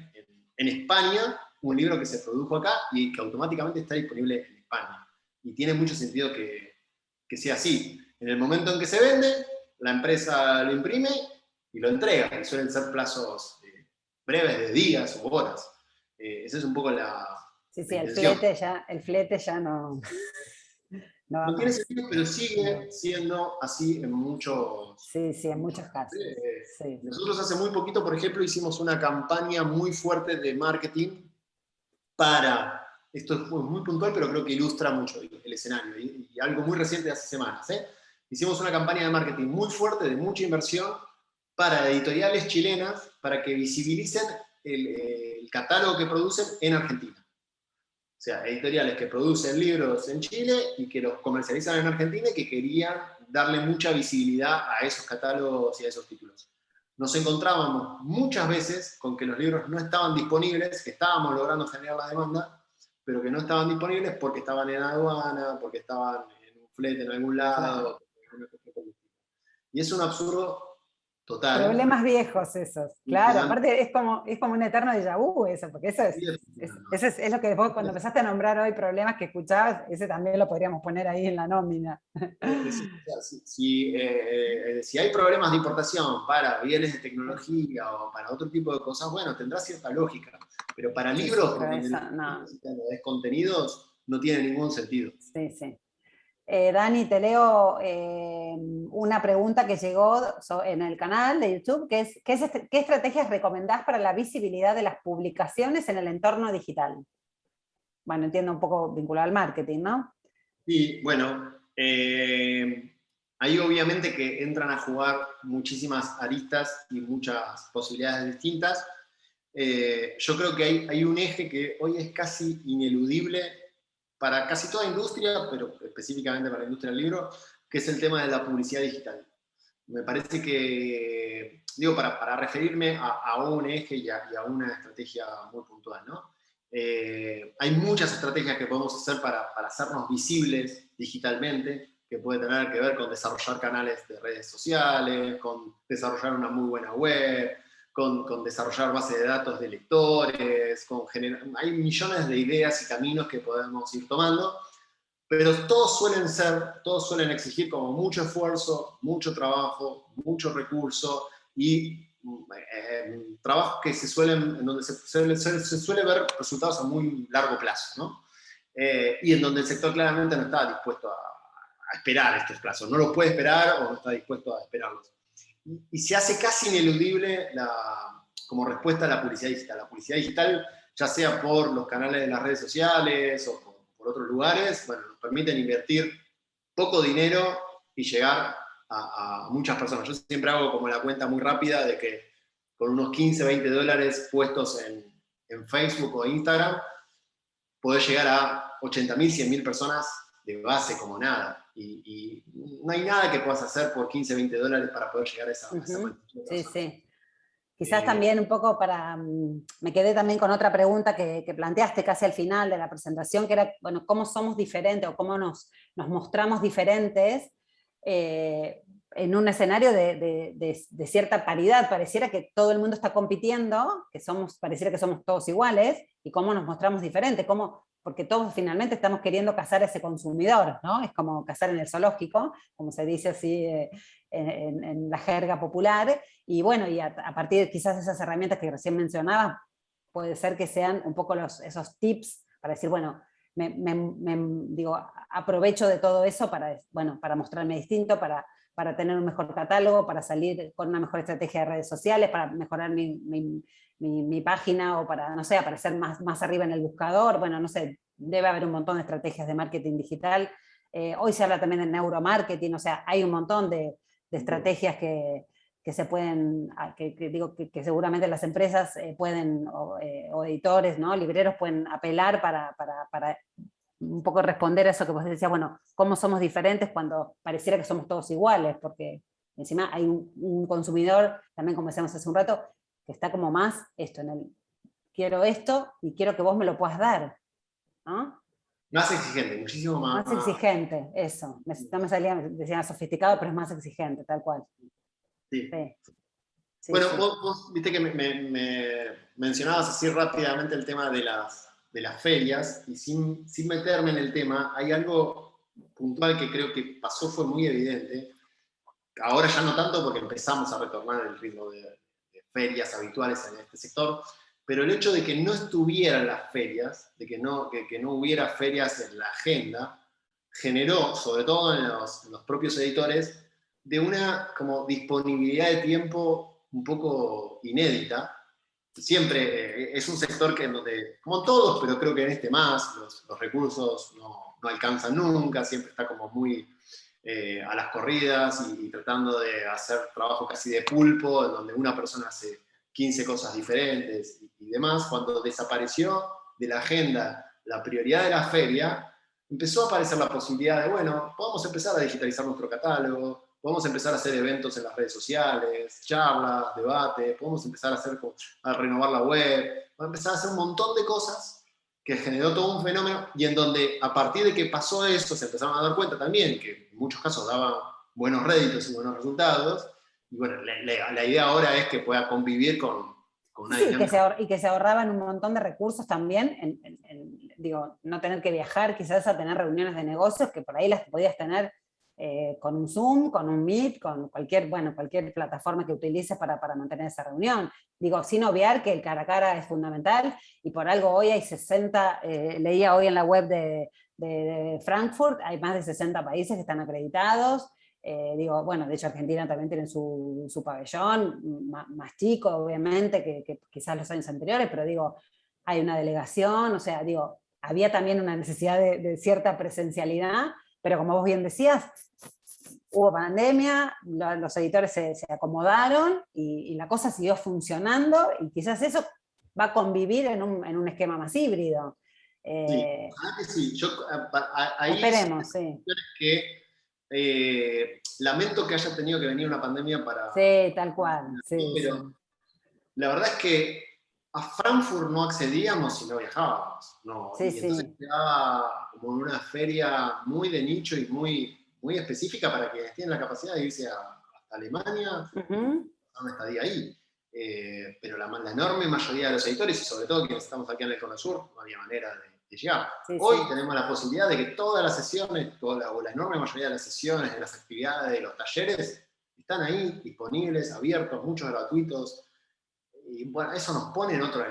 en España, un libro que se produjo acá y que automáticamente está disponible en España. Y tiene mucho sentido que sea así. En el momento en que se vende, la empresa lo imprime y lo entrega. Y suelen ser plazos breves de días o horas. Esa es un poco la Sí, intención. el flete ya no, no va No tiene más. sentido, pero sigue siendo así en muchos. Sí, sí, en muchos casos. Sí. Nosotros hace muy poquito, por ejemplo, hicimos una campaña muy fuerte de marketing para, esto es muy puntual, pero creo que ilustra mucho el escenario, y algo muy reciente de hace semanas. Hicimos una campaña de marketing muy fuerte, de mucha inversión, para editoriales chilenas, para que visibilicen el catálogo que producen en Argentina. O sea, editoriales que producen libros en Chile y que los comercializan en Argentina y que querían darle mucha visibilidad a esos catálogos y a esos títulos. Nos encontrábamos muchas veces con que los libros no estaban disponibles, que estábamos logrando generar la demanda, pero que no estaban disponibles porque estaban en aduana, porque estaban en un flete en algún lado. Claro. Y es un absurdo total. Problemas viejos esos, claro, aparte es como un eterno déjà vu eso, porque eso es lo que vos cuando empezaste a nombrar hoy problemas que escuchabas, ese también lo podríamos poner ahí en la nómina. Si hay problemas de importación para bienes de tecnología o para otro tipo de cosas, bueno, tendrá cierta lógica, pero para libros, pero donde no. es contenidos, no tiene ningún sentido. Sí, sí. Dani, te leo una pregunta que llegó en el canal de YouTube, que es, ¿qué estrategias recomendás para la visibilidad de las publicaciones en el entorno digital? Bueno, entiendo un poco vinculado al marketing, ¿no? Sí, bueno, ahí obviamente que entran a jugar muchísimas aristas y muchas posibilidades distintas. Yo creo que hay un eje que hoy es casi ineludible para casi toda industria, pero específicamente para la industria del libro, que es el tema de la publicidad digital. Me parece que digo, para referirme a un eje y a una estrategia muy puntual, ¿no? Hay muchas estrategias que podemos hacer para hacernos visibles digitalmente, que puede tener que ver con desarrollar canales de redes sociales, con desarrollar una muy buena web, con desarrollar bases de datos de lectores, hay millones de ideas y caminos que podemos ir tomando, pero todos suelen exigir como mucho esfuerzo, mucho trabajo, mucho recurso y trabajos que en donde se suele ver resultados a muy largo plazo, ¿no? Y en donde el sector claramente no está dispuesto a esperar estos plazos, no los puede esperar o no está dispuesto a esperarlos. Y se hace casi ineludible como respuesta a la publicidad digital. La publicidad digital, ya sea por los canales de las redes sociales o por otros lugares, bueno, nos permiten invertir poco dinero y llegar a muchas personas. Yo siempre hago como la cuenta muy rápida de que con unos 15, 20 dólares puestos en Facebook o Instagram, podés llegar a 80.000, 100.000 personas de base como nada. Y no hay nada que puedas hacer por 15, 20 dólares para poder llegar a esa cantidad de personas. Sí. Quizás también un poco me quedé también con otra pregunta que planteaste casi al final de la presentación, que era, bueno, ¿cómo somos diferentes o cómo nos mostramos diferentes en un escenario de cierta paridad? Pareciera que todo el mundo está compitiendo, pareciera que somos todos iguales, y cómo nos mostramos diferentes, porque todos finalmente estamos queriendo cazar a ese consumidor, ¿no? Es como cazar en el zoológico, como se dice así en la jerga popular, y bueno, y a partir de quizás esas herramientas que recién mencionaba, puede ser que sean un poco esos tips para decir, bueno, digo, aprovecho de todo eso para mostrarme distinto, para tener un mejor catálogo, para salir con una mejor estrategia de redes sociales, para mejorar mi página, o para, no sé, aparecer más arriba en el buscador. Bueno, no sé, debe haber un montón de estrategias de marketing digital. Hoy se habla también de neuromarketing, o sea, hay un montón de estrategias que se pueden, que seguramente las empresas pueden, o editores, ¿no? Libreros pueden apelar para un poco responder a eso que vos decías, bueno, ¿cómo somos diferentes cuando pareciera que somos todos iguales? Porque encima hay un consumidor, también como decíamos hace un rato, que está como más quiero esto y quiero que vos me lo puedas dar, ¿no? Más exigente, muchísimo más. Más exigente, eso. No me salía, decía sofisticado, pero es más exigente, tal cual. Sí. Sí, bueno, sí. Vos viste que me mencionabas así rápidamente el tema de las ferias, y sin meterme en el tema, hay algo puntual que creo que pasó, fue muy evidente. Ahora ya no tanto, porque empezamos a retornar el ritmo de ferias habituales en este sector, pero el hecho de que no estuvieran las ferias, de que no hubiera ferias en la agenda, generó, sobre todo en los propios editores, de una como disponibilidad de tiempo un poco inédita. Siempre es un sector que en donde, como todos, pero creo que en este más, los recursos no alcanzan nunca, siempre está como muy a las corridas y tratando de hacer trabajo casi de pulpo, en donde una persona hace 15 cosas diferentes y demás. Cuando desapareció de la agenda la prioridad de la feria, empezó a aparecer la posibilidad de, bueno, podemos empezar a digitalizar nuestro catálogo, podemos empezar a hacer eventos en las redes sociales, charlas, debates, podemos empezar a renovar la web, podemos empezar a hacer un montón de cosas que generó todo un fenómeno, y en donde a partir de que pasó eso se empezaron a dar cuenta también que en muchos casos daba buenos réditos y buenos resultados, y bueno, la idea ahora es que pueda convivir con una dinámica. Y que se ahorraban un montón de recursos también, digo, no tener que viajar quizás a tener reuniones de negocios, que por ahí las podías tener con un Zoom, con un Meet, con cualquier plataforma que utilices para mantener esa reunión. Digo, sin obviar que el cara a cara es fundamental, y por algo hoy hay 60, leía hoy en la web de Frankfurt, hay más de 60 países que están acreditados. Digo, bueno, de hecho Argentina también tiene su pabellón, más chico obviamente que quizás los años anteriores, pero digo, hay una delegación, o sea, digo, había también una necesidad de cierta presencialidad, pero como vos bien decías, hubo pandemia, los editores se acomodaron y la cosa siguió funcionando, y quizás eso va a convivir en un esquema más híbrido. Sí, sí. Ahí esperemos, sí. Que lamento que haya tenido que venir una pandemia para... Sí, tal cual. Sí, pero sí. la verdad es que a Frankfurt no accedíamos si no viajábamos. No, Sí, y entonces sí. quedaba como en una feria muy de nicho y muy específica para quienes tienen la capacidad de irse hasta Alemania y Ujú. pasar una estadía ahí. Pero la enorme mayoría de los editores, y sobre todo quienes estamos aquí en el Cono Sur, no había manera de llegar. Sí, Hoy sí. tenemos la posibilidad de que todas las sesiones, o la enorme mayoría de las sesiones, de las actividades, de los talleres, están ahí disponibles, abiertos, muchos gratuitos. Y bueno, eso nos pone en otro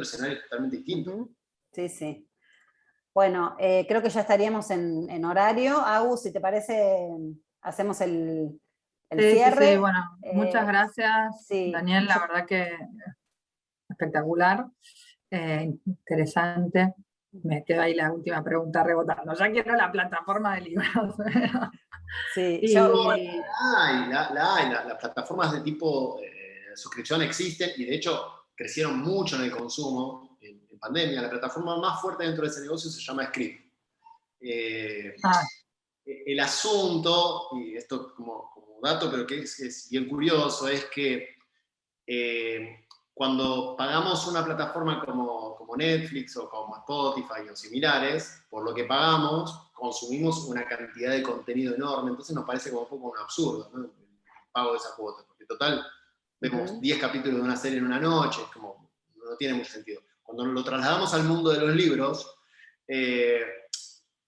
escenario totalmente distinto. Ujú. Sí, sí. Bueno, creo que ya estaríamos en horario. Agus, si te parece, hacemos el Sí, sí, sí, cierre. bueno, muchas gracias, Sí, Daniel, la verdad que espectacular, interesante. Me queda ahí la última pregunta rebotando. Ya quiero la plataforma de libros. sí. Yo, Y Las plataformas de tipo suscripción existen y de hecho crecieron mucho en el consumo en pandemia. La plataforma más fuerte dentro de ese negocio se llama Script. El asunto, y esto como dato, pero que es bien curioso, es que cuando pagamos una plataforma como Netflix o como Spotify o similares, por lo que pagamos, consumimos una cantidad de contenido enorme, entonces nos parece como un poco un absurdo, ¿no? El pago de esa cuota, porque total vemos 10 capítulos de una serie en una noche, es como, no tiene mucho sentido. Cuando lo trasladamos al mundo de los libros,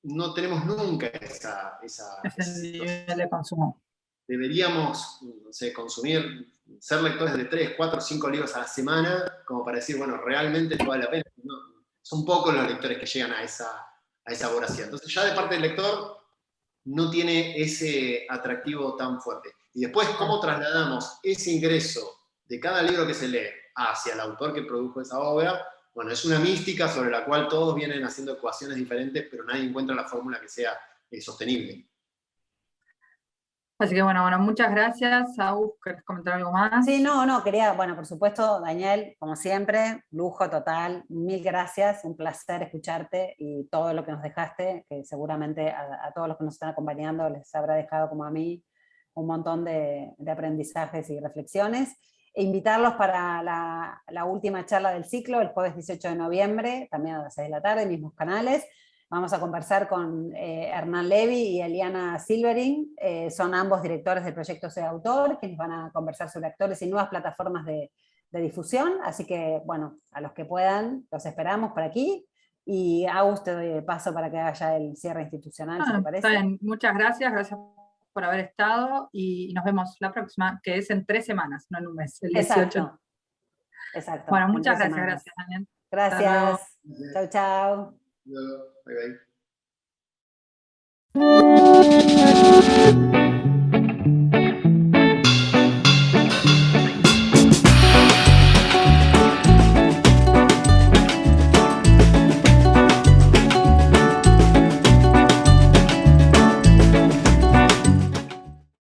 no tenemos nunca esa ese situación. nivel de consumo. Deberíamos, no sé, consumir, ser lectores de 3, 4, 5 libros a la semana, como para decir, bueno, realmente te vale la pena. ¿No? Son pocos los lectores que llegan a esa voracidad. Entonces ya de parte del lector no tiene ese atractivo tan fuerte. Y después, ¿cómo trasladamos ese ingreso de cada libro que se lee hacia el autor que produjo esa obra? Bueno, es una mística sobre la cual todos vienen haciendo ecuaciones diferentes, pero nadie encuentra la fórmula que sea sostenible. Así que bueno, muchas gracias. Agus, ¿querés comentar algo más? sí, no, quería, bueno, por supuesto, Daniel, como siempre, lujo total, mil gracias, un placer escucharte y todo lo que nos dejaste, que seguramente a todos los que nos están acompañando les habrá dejado como a mí un montón de aprendizajes y reflexiones. E invitarlos para la última charla del ciclo, el jueves 18 de noviembre, también a las 6 de la tarde, mismos canales. Vamos a conversar con Hernán Levy y Eliana Silvering, son ambos directores del proyecto Soy Autor, que nos van a conversar sobre actores y nuevas plataformas de difusión, así que bueno, a los que puedan, los esperamos por aquí, y Agus, te doy el paso para que haga el cierre institucional, si te parece. Está bien. Muchas gracias por haber estado y nos vemos la próxima, que es en 3 semanas, no en un mes, el 18. Exacto. Bueno, en muchas 3 gracias, semanas. Daniel. Hasta luego. Gracias. Chau, chau. Bye, bye.